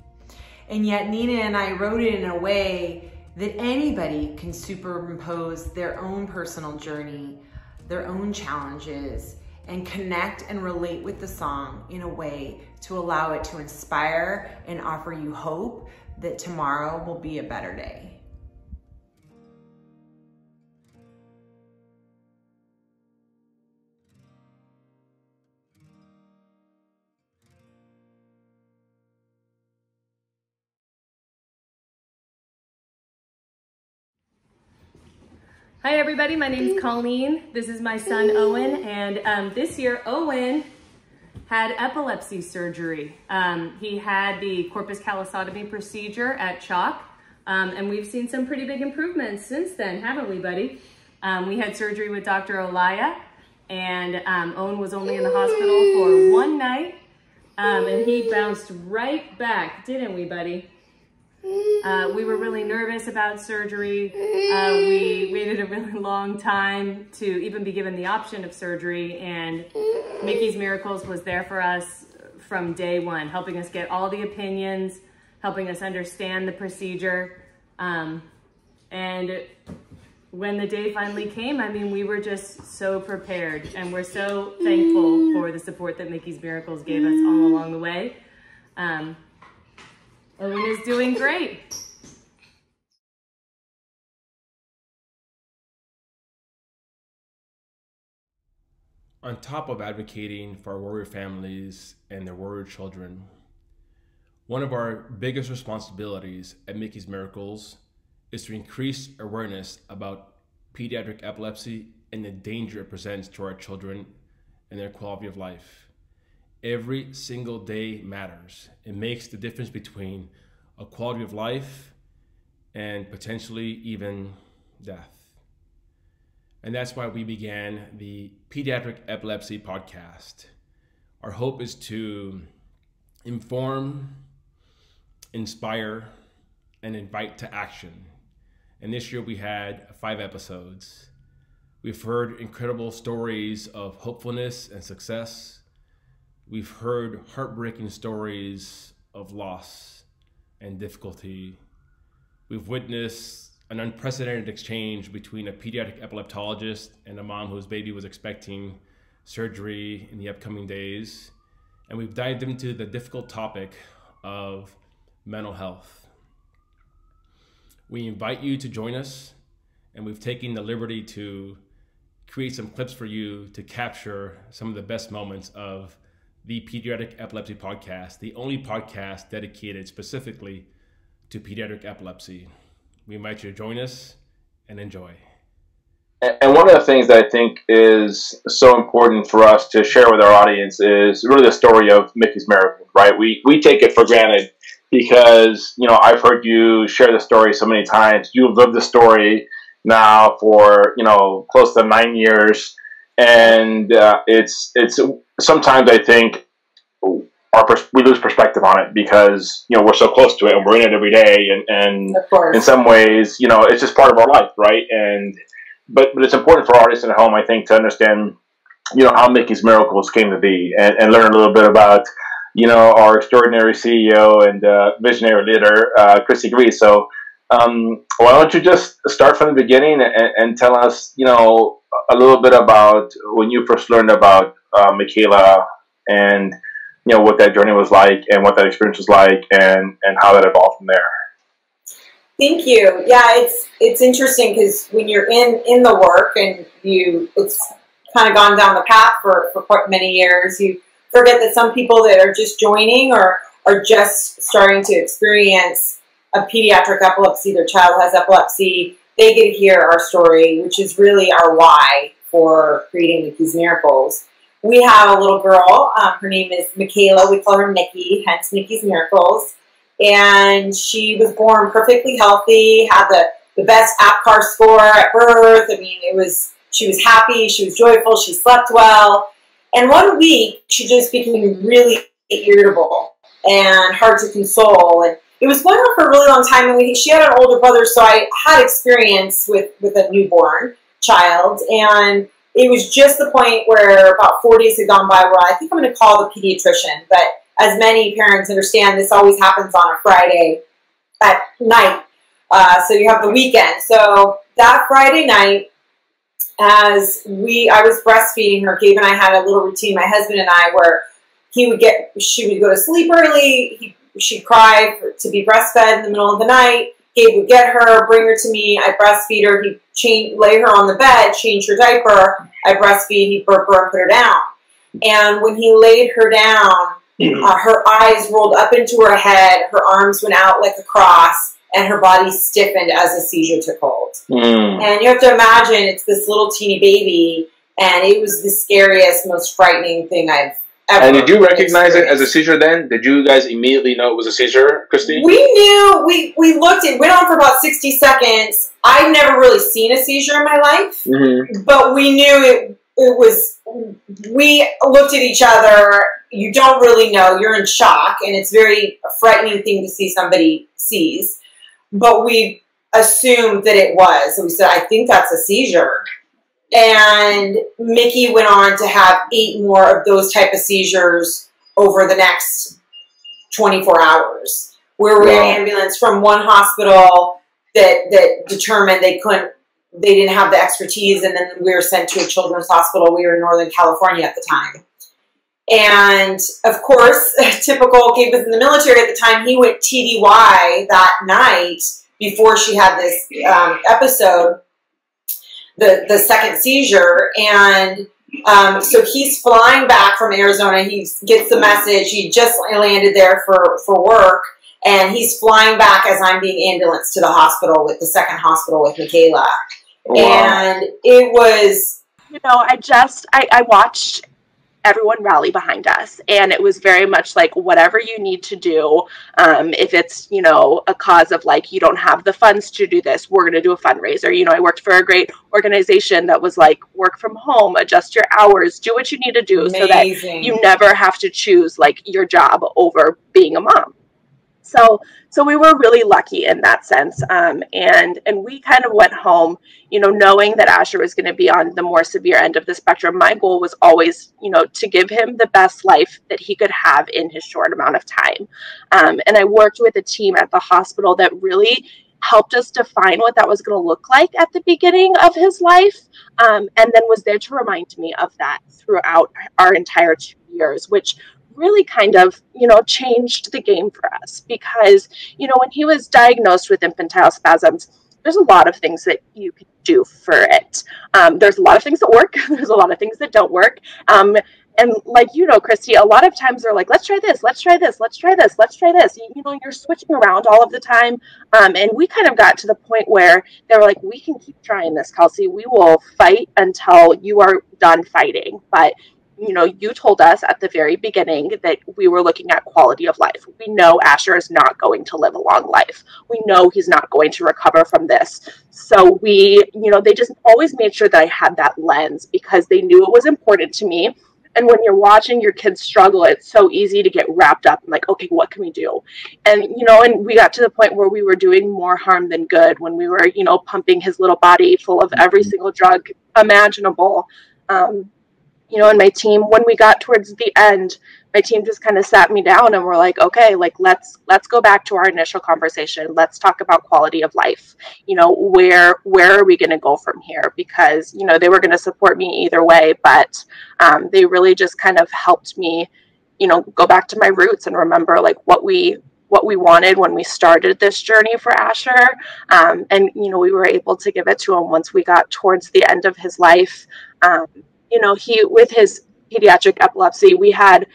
And yet Nina and I wrote it in a way that anybody can superimpose their own personal journey, their own challenges, and connect and relate with the song in a way to allow it to inspire and offer you hope that tomorrow will be a better day. Hi everybody, my name is Colleen. This is my son Owen, and this year Owen had epilepsy surgery. He had the corpus callosotomy procedure at CHOC, and we've seen some pretty big improvements since then, haven't we, buddy? We had surgery with Dr. Olaya, and Owen was only in the hospital for one night, and he bounced right back, didn't we, buddy? We were really nervous about surgery. We waited a really long time to even be given the option of surgery, and Mickey's Miracles was there for us from day one, helping us get all the opinions, helping us understand the procedure. And when the day finally came, I mean, we were just so prepared, and we're so thankful for the support that Mickey's Miracles gave us all along the way. Owen is doing great. On top of advocating for our warrior families and their warrior children, one of our biggest responsibilities at Mickey's Miracles is to increase awareness about pediatric epilepsy and the danger it presents to our children and their quality of life. Every single day matters. It makes the difference between a quality of life and potentially even death. And that's why we began the Pediatric Epilepsy Podcast. Our hope is to inform, inspire, and invite to action. And this year we had 5 episodes. We've heard incredible stories of hopefulness and success. We've heard heartbreaking stories of loss and difficulty. We've witnessed an unprecedented exchange between a pediatric epileptologist and a mom whose baby was expecting surgery in the upcoming days. And we've dived into the difficult topic of mental health. We invite you to join us, and we've taken the liberty to create some clips for you to capture some of the best moments of the Pediatric Epilepsy Podcast, the only podcast dedicated specifically to pediatric epilepsy. We invite you to join us and enjoy. And one of the things that I think is so important for us to share with our audience is really the story of Mickey's Miracles, right? We take it for granted because, you know, I've heard you share the story so many times. You've lived the story now for, you know, close to 9 years. And it's sometimes I think we lose perspective on it because, you know, we're so close to it and we're in it every day. And in some ways, you know, it's just part of our life, right? But it's important for our audience at home, I think, to understand, you know, how Mickey's Miracles came to be and learn a little bit about, you know, our extraordinary CEO and visionary leader, Kristie Griess. So why don't you just start from the beginning and tell us, you know, a little bit about when you first learned about Mikayla and, you know, what that journey was like and what that experience was like and how that evolved from there. Thank you. Yeah, it's interesting because when you're in the work and it's kind of gone down the path for quite many years, you forget that some people that are just joining or are just starting to experience a pediatric epilepsy, their child has epilepsy, they get to hear our story, which is really our why for creating Mickey's Miracles. We have a little girl, her name is Mikayla, we call her Mickey, hence Mickey's Miracles. And she was born perfectly healthy, had the best APCAR score at birth. I mean, she was happy, she was joyful, she slept well. And one week, she just became really irritable and hard to console. And it was going on for a really long time. And she had an older brother, so I had experience with a newborn child. And it was just the point where about 4 days had gone by where I think I'm going to call the pediatrician. But as many parents understand, this always happens on a Friday at night. So you have the weekend. So that Friday night, I was breastfeeding her, Gabe and I had a little routine, my husband and I, where she would go to sleep early, she'd cry to be breastfed in the middle of the night, Gabe would get her, bring her to me, I'd breastfeed her, he'd lay her on the bed, change her diaper, I'd breastfeed, he'd burp her and put her down. And when he laid her down, her eyes rolled up into her head, her arms went out like a cross, and her body stiffened as a seizure took hold. And you have to imagine it's this little teeny baby, and it was the scariest, most frightening thing I've ever. And did you recognize it as a seizure then? Did you guys immediately know it was a seizure, Kristie? We knew, we looked, it went on for about 60 seconds. I've never really seen a seizure in my life, but we knew it was, we looked at each other, you don't really know, you're in shock, and it's a very frightening thing to see somebody seize, but we assumed that it was, and we said, I think that's a seizure. And Mickey went on to have 8 more of those type of seizures over the next 24 hours. Where we were in ambulance from one hospital that determined they didn't have the expertise, and then we were sent to a children's hospital. We were in Northern California at the time. And of course, typical Gabe was in the military at the time, he went TDY that night before she had this episode, the second seizure. And so he's flying back from Arizona. He gets the message. He just landed there for work. And he's flying back as I'm being ambulanced to the hospital, with the second hospital with Mikayla. Wow. And it was... You know, I watched everyone rally behind us, and it was very much like, whatever you need to do, if it's, you know, a cause of like, you don't have the funds to do this, we're going to do a fundraiser. You know, I worked for a great organization that was like, work from home, adjust your hours, do what you need to do. Amazing. So that you never have to choose like your job over being a mom. So we were really lucky in that sense. And we kind of went home, you know, knowing that Asher was going to be on the more severe end of the spectrum. My goal was always, you know, to give him the best life that he could have in his short amount of time. And I worked with a team at the hospital that really helped us define what that was going to look like at the beginning of his life. And then was there to remind me of that throughout our entire 2 years, which really kind of, you know, changed the game for us, because, you know, when he was diagnosed with infantile spasms, there's a lot of things that you can do for it. There's a lot of things that work. There's a lot of things that don't work. And like, you know, Kristie, a lot of times they're like, let's try this, let's try this, let's try this, let's try this. You know, you're switching around all of the time. And we kind of got to the point where they were like, we can keep trying this, Kelsey. We will fight until you are done fighting. But you know, you told us at the very beginning that we were looking at quality of life. We know Asher is not going to live a long life. We know he's not going to recover from this. So we, you know, they just always made sure that I had that lens, because they knew it was important to me. And when you're watching your kids struggle, it's so easy to get wrapped up in like, okay, what can we do? And, you know, and we got to the point where we were doing more harm than good, when we were, you know, pumping his little body full of every single drug imaginable. You know, and my team, when we got towards the end, my team just kind of sat me down and were like, okay, like, let's go back to our initial conversation. Let's talk about quality of life. You know, where are we going to go from here? Because, you know, they were going to support me either way, but they really just kind of helped me, you know, go back to my roots and remember like what we wanted when we started this journey for Asher. And, you know, we were able to give it to him once we got towards the end of his life. You know, with his pediatric epilepsy, we had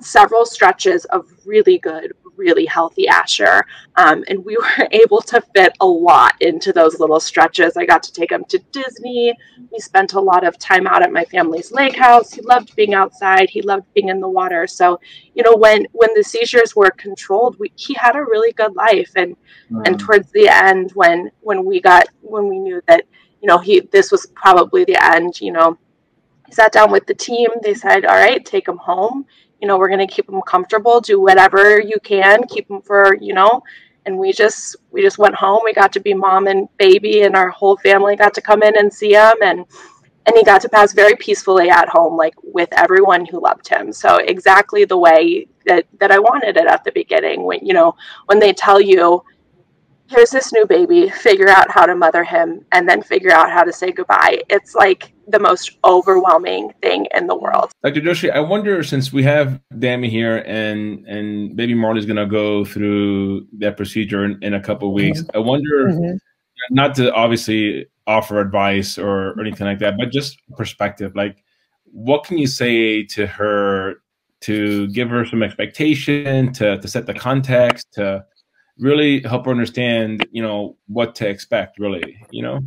several stretches of really good, really healthy Asher. And we were able to fit a lot into those little stretches. I got to take him to Disney. We spent a lot of time out at my family's lake house. He loved being outside. He loved being in the water. So, you know, when the seizures were controlled, he had a really good life. And towards the end, when we knew that, you know, this was probably the end, you know, I sat down with the team. They said, all right, take him home. You know, we're going to keep him comfortable, do whatever you can, keep him for, you know, and we just went home. We got to be mom and baby, and our whole family got to come in and see him. And he got to pass very peacefully at home, like with everyone who loved him. So exactly the way that I wanted it at the beginning. When, you know, when they tell you, here's this new baby, figure out how to mother him, and then figure out how to say goodbye. It's like the most overwhelming thing in the world. Dr. Joshi, I wonder, since we have Dammy here and baby Marley's going to go through that procedure in a couple of weeks, I wonder, not to obviously offer advice or anything like that, but just perspective, like what can you say to her to give her some expectation, to set the context, to really help her understand, you know, what to expect, really, you know?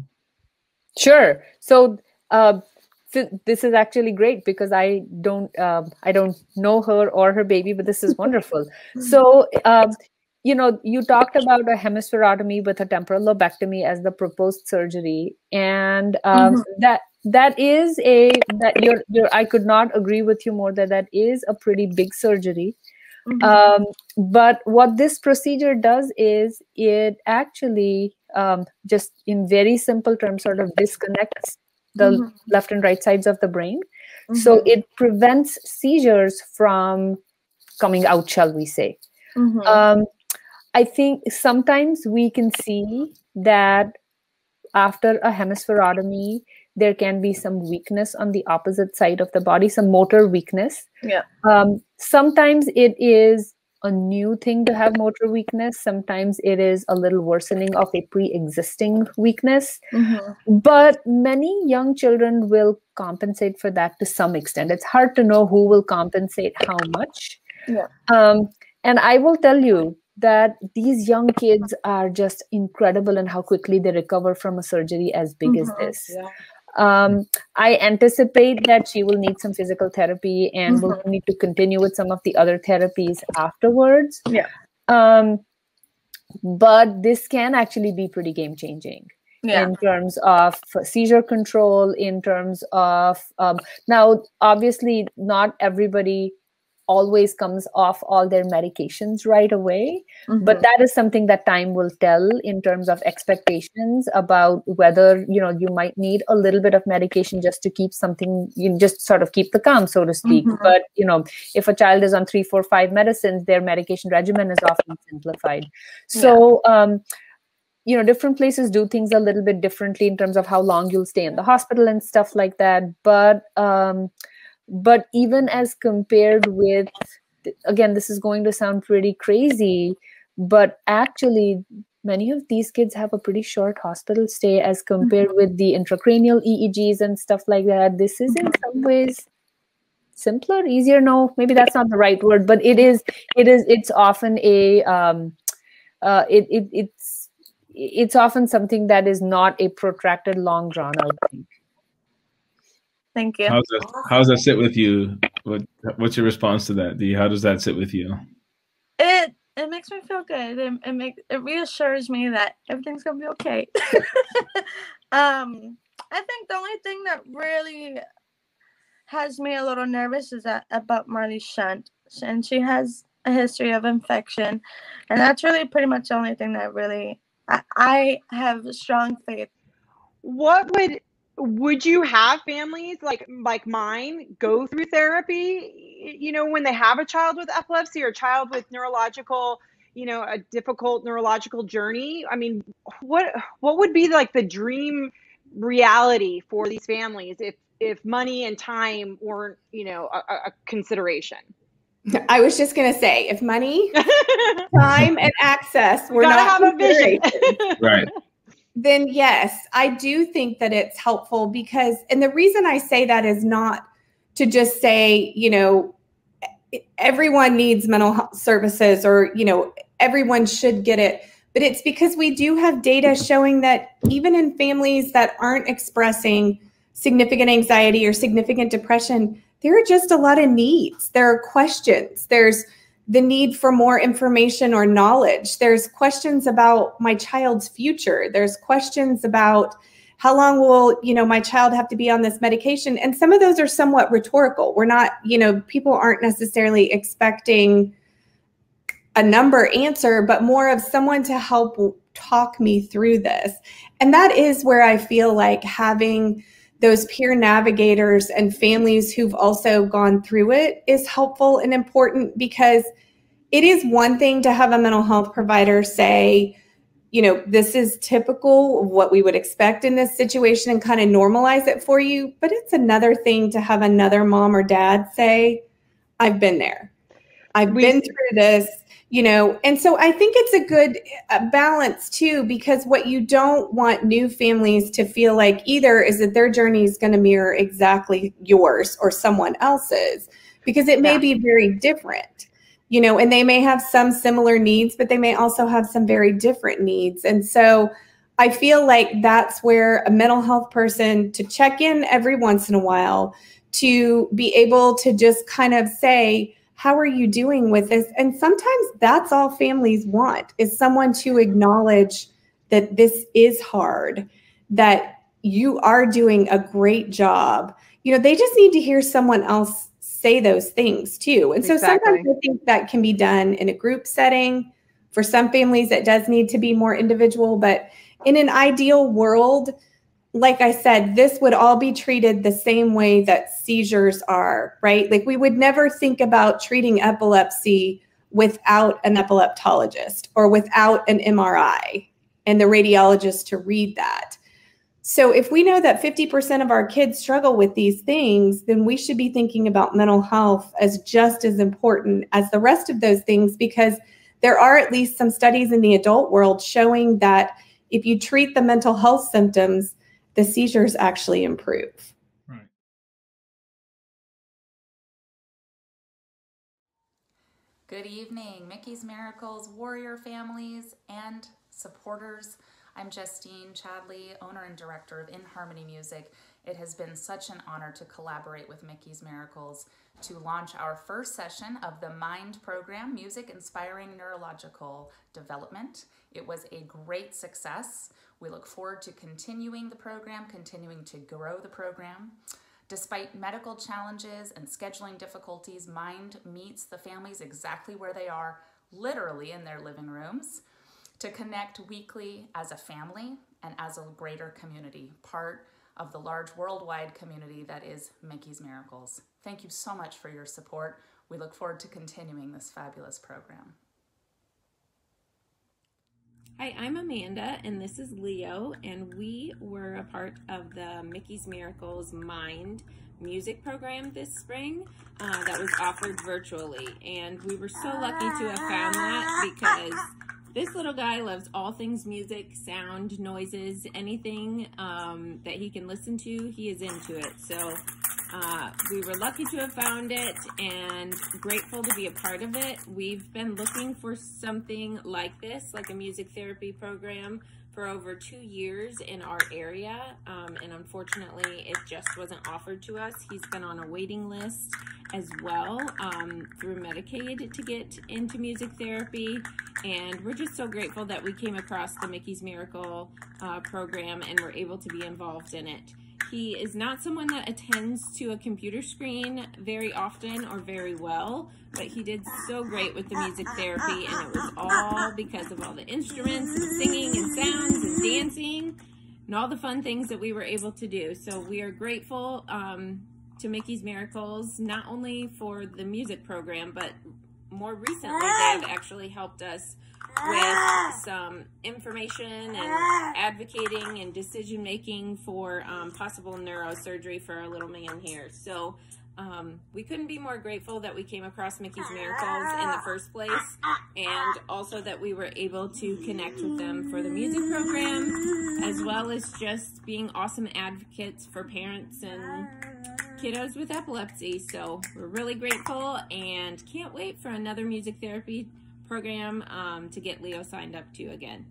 Sure. So this is actually great because I don't know her or her baby, but this is wonderful. So, you talked about a hemispherotomy with a temporal lobectomy as the proposed surgery, and I could not agree with you more that is a pretty big surgery. But what this procedure does is it actually just in very simple terms sort of disconnects the left and right sides of the brain. So it prevents seizures from coming out, shall we say. I think sometimes we can see that after a hemispherotomy, there can be some weakness on the opposite side of the body, some motor weakness. Yeah. Sometimes it is a new thing to have motor weakness. Sometimes it is a little worsening of a pre-existing weakness. But many young children will compensate for that to some extent. It's hard to know who will compensate how much. Yeah. And I will tell you that these young kids are just incredible in how quickly they recover from a surgery as big as this. Yeah. I anticipate that she will need some physical therapy and will need to continue with some of the other therapies afterwards. Yeah. But this can actually be pretty game changing in terms of seizure control, in terms of, now, obviously not everybody always comes off all their medications right away. But that is something that time will tell in terms of expectations about whether, you might need a little bit of medication just to keep something, just sort of keep the calm, so to speak. But, if a child is on 3, 4, 5 medicines, their medication regimen is often simplified. So, different places do things a little bit differently in terms of how long you'll stay in the hospital and stuff like that. But even as compared with, again, this is going to sound pretty crazy, but actually many of these kids have a pretty short hospital stay as compared with the intracranial EEGs and stuff like that. This is in some ways simpler, easier. No, maybe that's not the right word, but it's often it's often something that is not a protracted, long drawn out thing. Thank you. How's that sit with you? What's your response to that? How does that sit with you? It makes me feel good. It reassures me that everything's gonna be okay. I think the only thing that really has me a little nervous is about Marley's shunt, and she has a history of infection, and that's really pretty much the only thing that really I have strong faith. Would you have families like mine go through therapy, when they have a child with epilepsy or a child with neurological, a difficult neurological journey? I mean, what would be like the dream reality for these families if money and time weren't, a consideration? I was just going to say, if money, time, and access were not have a vision. Right. Then yes, I do think that it's helpful because, and the reason I say that is not to just say, everyone needs mental health services or, everyone should get it, but it's because we do have data showing that even in families that aren't expressing significant anxiety or significant depression, there are just a lot of needs. There are questions. There's the need for more information or knowledge. There's questions about my child's future. There's questions about how long will, my child have to be on this medication? And some of those are somewhat rhetorical. We're not, people aren't necessarily expecting a number answer, but more of someone to help talk me through this. And that is where I feel like having those peer navigators and families who've also gone through it is helpful and important, because it is one thing to have a mental health provider say, this is typical of what we would expect in this situation and kind of normalize it for you. But it's another thing to have another mom or dad say, I've been there. I've been through this, and so I think it's a good balance too, because what you don't want new families to feel like either is that their journey is going to mirror exactly yours or someone else's, because it may be very different, and they may have some similar needs, but they may also have some very different needs. And so I feel like that's where a mental health person to check in every once in a while, to be able to just kind of say, how are you doing with this? And sometimes that's all families want, is someone to acknowledge that this is hard, that you are doing a great job. You know, they just need to hear someone else say those things too. And so sometimes I think that can be done in a group setting. For some families, it does need to be more individual, but in an ideal world, like I said, this would all be treated the same way that seizures are, right? Like we would never think about treating epilepsy without an epileptologist or without an MRI and the radiologist to read that. So if we know that 50% of our kids struggle with these things, then we should be thinking about mental health as just as important as the rest of those things, because there are at least some studies in the adult world showing that if you treat the mental health symptoms, the seizures actually improve. Right. Good evening, Mickey's Miracles, Warrior families, and supporters. I'm Justine Chadley, owner and director of In Harmony Music. It has been such an honor to collaborate with Mickey's Miracles to launch our first session of the MIND program, Music Inspiring Neurological Development. It was a great success. We look forward to continuing the program, continuing to grow the program. Despite medical challenges and scheduling difficulties, MIND meets the families exactly where they are, literally in their living rooms, to connect weekly as a family and as a greater community, part of the large worldwide community that is Mickey's Miracles. Thank you so much for your support. We look forward to continuing this fabulous program. Hi, I'm Amanda, and this is Leo, and we were a part of the Mickey's Miracles Mind music program this spring that was offered virtually, and we were so lucky to have found that because this little guy loves all things music, sound, noises, anything that he can listen to, he is into it. So we were lucky to have found it and grateful to be a part of it. We've been looking for something like this, like a music therapy program, for over 2 years in our area, and unfortunately it just wasn't offered to us. He's been on a waiting list as well through Medicaid to get into music therapy, and we're just so grateful that we came across the Mickey's Miracle program and were able to be involved in it. He is not someone that attends to a computer screen very often or very well, but he did so great with the music therapy, and it was all because of all the instruments and singing and sounds and dancing and all the fun things that we were able to do. So we are grateful to Mickey's Miracles, not only for the music program, but more recently they've actually helped us with some information and advocating and decision making for possible neurosurgery for our little man here. So we couldn't be more grateful that we came across Mickey's Miracles in the first place, and also that we were able to connect with them for the music program, as well as just being awesome advocates for parents and kiddos with epilepsy. So we're really grateful and can't wait for another music therapy program to get Leo signed up to again.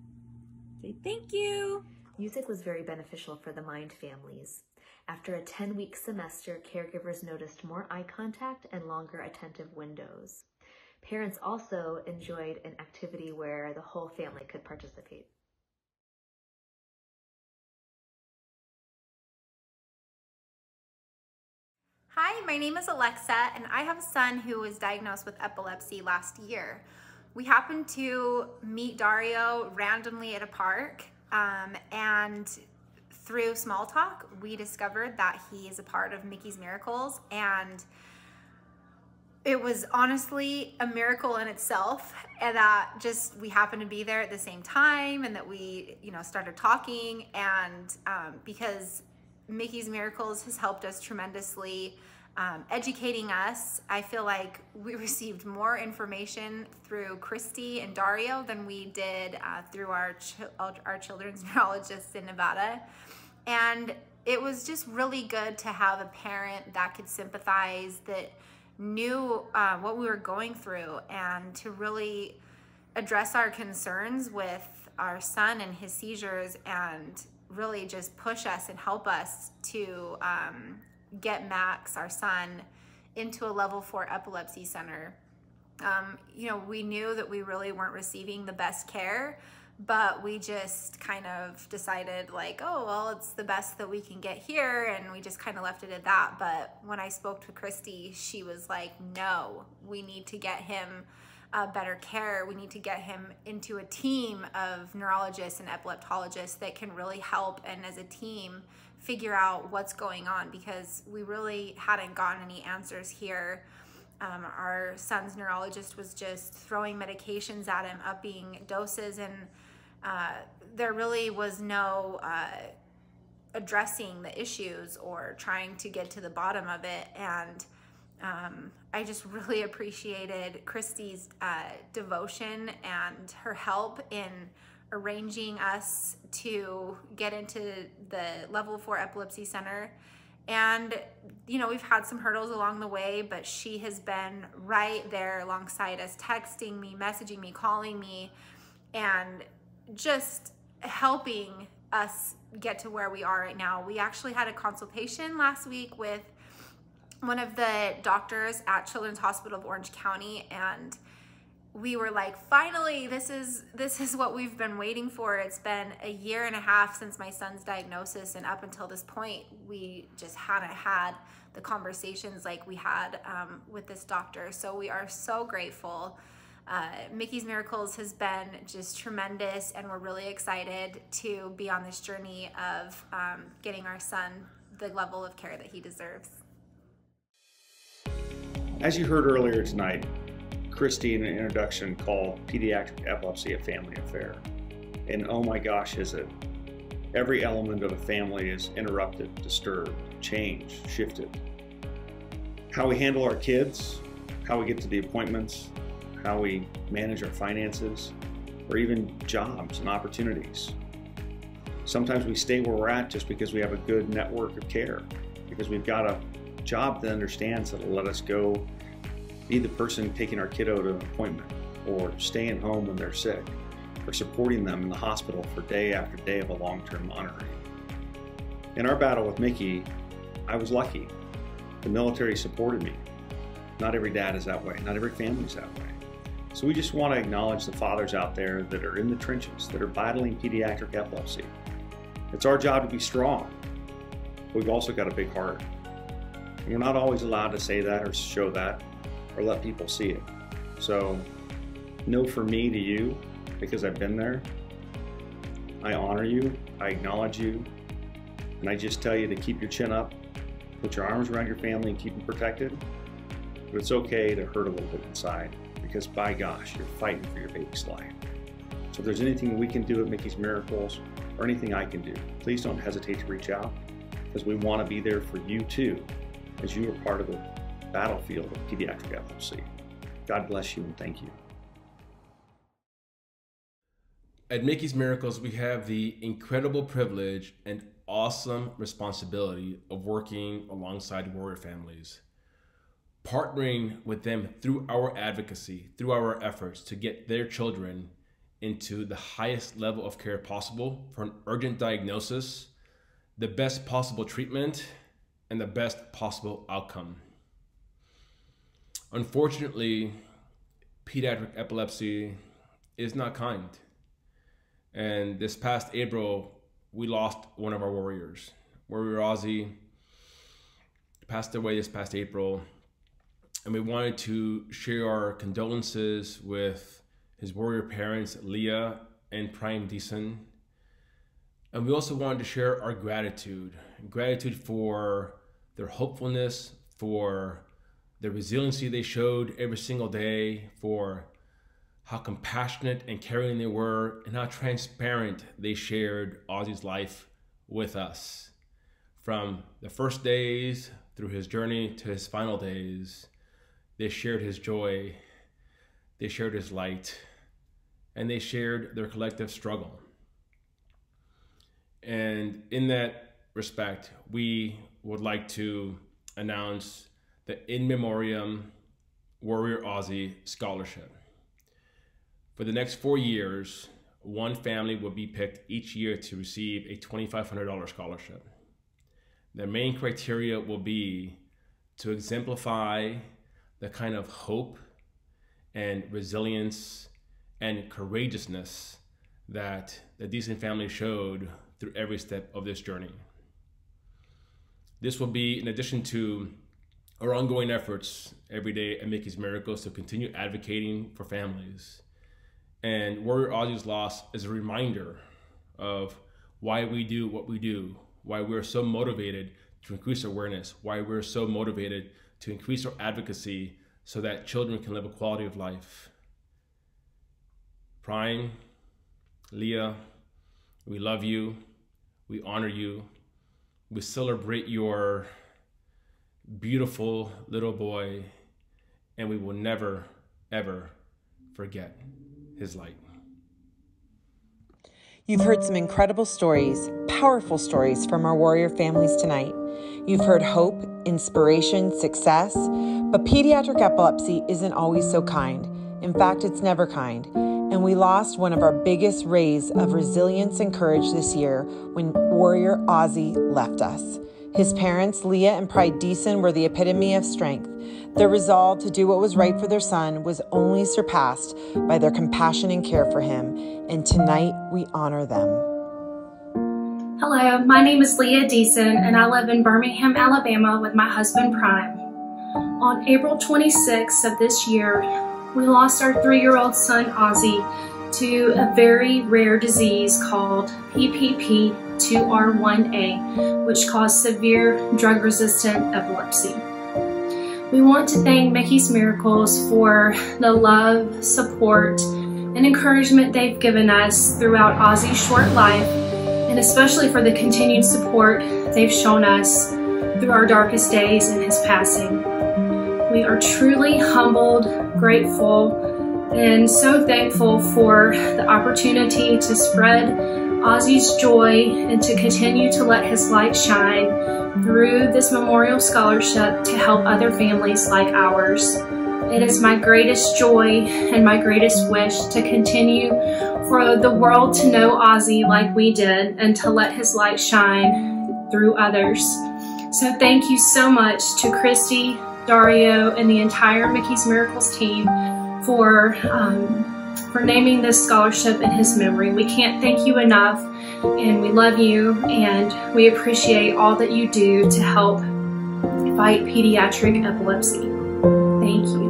Say thank you. Music was very beneficial for the MIND families. After a 10-week semester, caregivers noticed more eye contact and longer attentive windows. Parents also enjoyed an activity where the whole family could participate. Hi, my name is Alexa, and I have a son who was diagnosed with epilepsy last year. We happened to meet Dario randomly at a park, and through small talk, we discovered that he is a part of Mickey's Miracles, and it was honestly a miracle in itself, and that just we happened to be there at the same time, and that we, started talking, and because Mickey's Miracles has helped us tremendously, educating us. I feel like we received more information through Kristie and Dario than we did through our children's neurologists in Nevada. And it was just really good to have a parent that could sympathize, that knew what we were going through, and to really address our concerns with our son and his seizures and really just push us and help us to get Max, our son, into a level 4 epilepsy center. You know, we knew that we really weren't receiving the best care, but we just kind of decided like, oh, well, it's the best that we can get here. And we just kind of left it at that. But when I spoke to Kristie, she was like, no, we need to get him better care. We need to get him into a team of neurologists and epileptologists that can really help, and as a team figure out what's going on, because we really hadn't gotten any answers here. Our son's neurologist was just throwing medications at him, upping doses, and there really was no addressing the issues or trying to get to the bottom of it. And I just really appreciated Kristie's devotion and her help in arranging us to get into the level 4 epilepsy center. And, you know, we've had some hurdles along the way, but she has been right there alongside us, texting me, messaging me, calling me, and just helping us get to where we are right now. We actually had a consultation last week with one of the doctors at Children's Hospital of Orange County, and we were like, finally, this is what we've been waiting for. It's been a year and a half since my son's diagnosis, and up until this point, we just hadn't had the conversations like we had with this doctor. So we are so grateful. Mickey's Miracles has been just tremendous, and we're really excited to be on this journey of getting our son the level of care that he deserves. As you heard earlier tonight, Kristie in an introduction called Pediatric Epilepsy a family affair. And oh my gosh, is it. Every element of a family is interrupted, disturbed, changed, shifted. How we handle our kids, how we get to the appointments, how we manage our finances, or even jobs and opportunities. Sometimes we stay where we're at just because we have a good network of care, because we've got a job that understands that'll let us go be the person taking our kiddo to an appointment, or staying home when they're sick, or supporting them in the hospital for day after day of a long-term monitoring. In our battle with Mickey, I was lucky. The military supported me. Not every dad is that way. Not every family is that way. So we just want to acknowledge the fathers out there that are in the trenches, that are battling pediatric epilepsy. It's our job to be strong. We've also got a big heart. And we're not always allowed to say that or show that or let people see it. So know for me to you, because I've been there, I honor you, I acknowledge you, and I just tell you to keep your chin up, put your arms around your family and keep them protected. But it's okay to hurt a little bit inside, because by gosh, you're fighting for your baby's life. So if there's anything we can do at Mickey's Miracles, or anything I can do, please don't hesitate to reach out, because we want to be there for you too, as you are part of the battlefield of pediatric epilepsy. God bless you and thank you. At Mickey's Miracles, we have the incredible privilege and awesome responsibility of working alongside Warrior families, partnering with them through our advocacy, through our efforts to get their children into the highest level of care possible for an urgent diagnosis, the best possible treatment, and the best possible outcome. Unfortunately, pediatric epilepsy is not kind. And this past April, we lost one of our warriors. Warrior Ozzie passed away this past April. And we wanted to share our condolences with his warrior parents, Leah and Prime Deason. And we also wanted to share our gratitude for their hopefulness, for the resiliency they showed every single day, for how compassionate and caring they were, and how transparent they shared Ozzie's life with us. From the first days through his journey to his final days, they shared his joy, they shared his light, and they shared their collective struggle. And in that respect, we would like to announce the In Memoriam Warrior Ozzie Scholarship. For the next 4 years, one family will be picked each year to receive a $2,500 scholarship. The main criteria will be to exemplify the kind of hope and resilience and courageousness that the Deason family showed through every step of this journey. This will be in addition to our ongoing efforts every day at Mickey's Miracles to continue advocating for families. And Warrior Ozzie's loss is a reminder of why we do what we do, why we're so motivated to increase awareness, why we're so motivated to increase our advocacy so that children can live a quality of life. Prime, Leah, we love you, we honor you, we celebrate your beautiful little boy, and we will never, ever forget his light. You've heard some incredible stories, powerful stories from our Warrior families tonight. You've heard hope, inspiration, success, but pediatric epilepsy isn't always so kind. In fact, it's never kind. And we lost one of our biggest rays of resilience and courage this year when Warrior Ozzie left us. His parents, Leah and Prime Deason, were the epitome of strength. Their resolve to do what was right for their son was only surpassed by their compassion and care for him. And tonight, we honor them. Hello, my name is Leah Deason, and I live in Birmingham, Alabama with my husband, Prime. On April 26th of this year, we lost our 3-year-old son, Ozzie, to a very rare disease called PPP2R1A, which caused severe drug-resistant epilepsy. We want to thank Mickey's Miracles for the love, support, and encouragement they've given us throughout Ozzie's short life, and especially for the continued support they've shown us through our darkest days in his passing. We are truly humbled, grateful, and so thankful for the opportunity to spread Ozzie's joy and to continue to let his light shine through this memorial scholarship to help other families like ours. It is my greatest joy and my greatest wish to continue for the world to know Ozzie like we did and to let his light shine through others. So thank you so much to Kristie, Dario, and the entire Mickey's Miracles team for naming this scholarship in his memory. We can't thank you enough, and we love you, and we appreciate all that you do to help fight pediatric epilepsy. Thank you.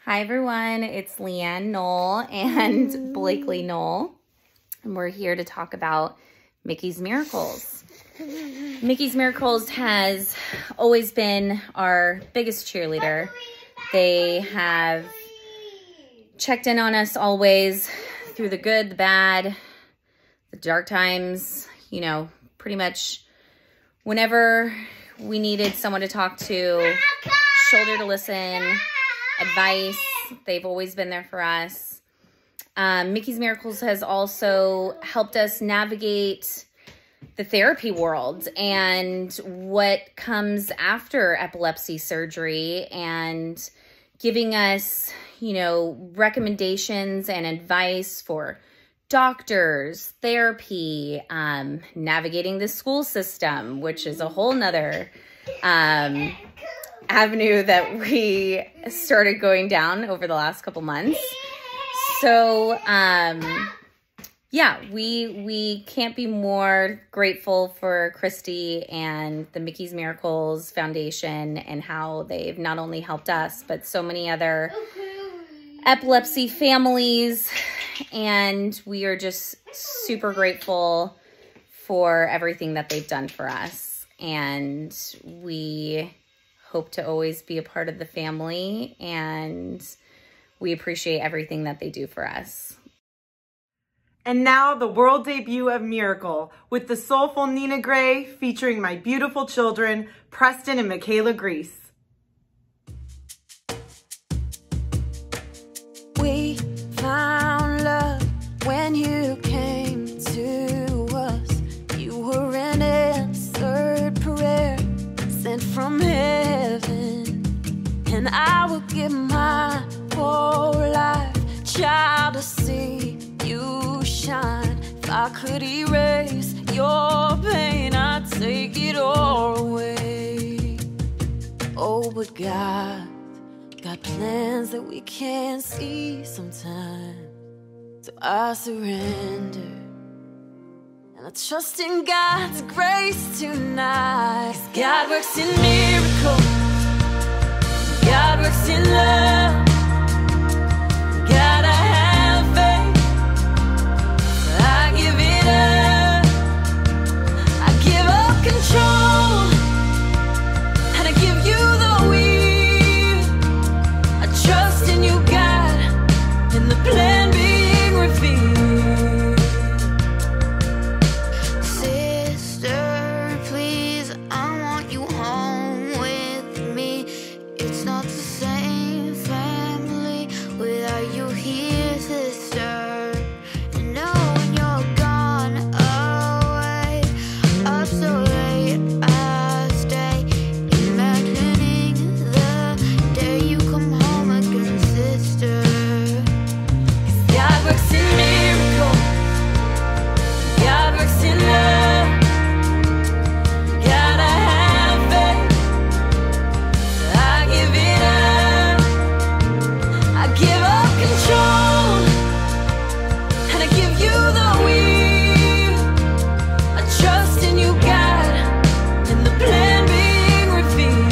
Hi everyone, it's Leanne Knoll and Blakely Knoll. and we're here to talk about Mickey's Miracles. Mickey's Miracles has always been our biggest cheerleader. They have checked in on us always through the good, the bad, the dark times, you know, pretty much whenever we needed someone to talk to, shoulder to listen, advice, they've always been there for us. Mickey's Miracles has also helped us navigate the therapy world and what comes after epilepsy surgery, and giving us, you know, recommendations and advice for doctors, therapy, navigating the school system, which is a whole nother avenue that we started going down over the last couple months. So, yeah, we can't be more grateful for Kristie and the Mickey's Miracles Foundation and how they've not only helped us, but so many other epilepsy families. And we are just super grateful for everything that they've done for us. And we hope to always be a part of the family, and we appreciate everything that they do for us. And now the world debut of Miracle with the soulful Nina Grae featuring my beautiful children, Preston and Mikayla Griess. We found love when you came to us. You were an answered prayer sent from heaven, and I will give my whole life, child, to see you shine. If I could erase your pain, I'd take it all away. Oh, but God got plans that we can't see sometimes. So I surrender, and I trust in God's grace tonight. 'Cause God works in miracles, God works in love. Gotta have faith, I give it up. I give up control, and I give you the wheel. I trust in you, God, in the plan being revealed. Sister, please, I want you home with me. It's not the same family without you here, sister. And knowing you're gone away, up so late, I stay imagining the day you come home again, sister. 'Cause God works in miracles, God works in love. Gotta have faith, I give it up. I give up control, and I give you the wheel. I trust in you, God, in the plan being revealed.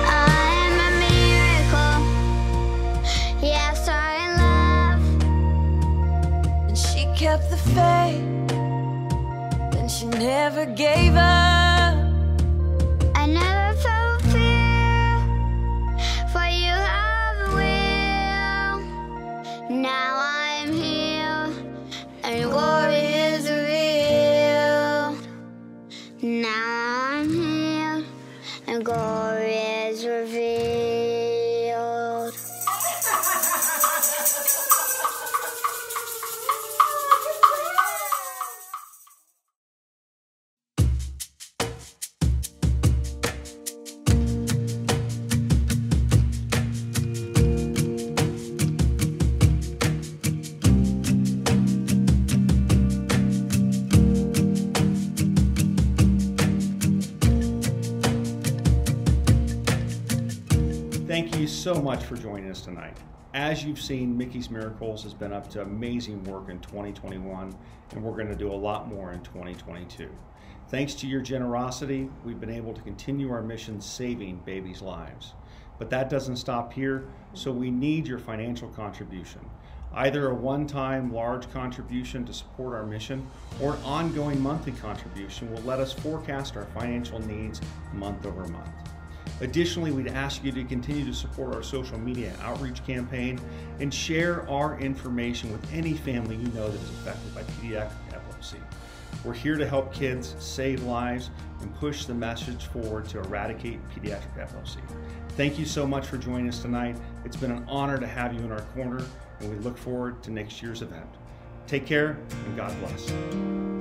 I'm a miracle, yes, I love. And she kept the faith, and she never gave up. I never felt fear, for you have a will. Now I'm here, and glory is revealed. Now I'm here, and glory is revealed. so much for joining us tonight. As you've seen, Mickey's Miracles has been up to amazing work in 2021, and we're going to do a lot more in 2022. Thanks to your generosity, we've been able to continue our mission saving babies' lives. But that doesn't stop here, so we need your financial contribution. Either a one-time large contribution to support our mission or an ongoing monthly contribution will let us forecast our financial needs month over month. Additionally, we'd ask you to continue to support our social media outreach campaign and share our information with any family you know that is affected by pediatric epilepsy. We're here to help kids save lives and push the message forward to eradicate pediatric epilepsy. Thank you so much for joining us tonight. It's been an honor to have you in our corner, and we look forward to next year's event. Take care, and God bless.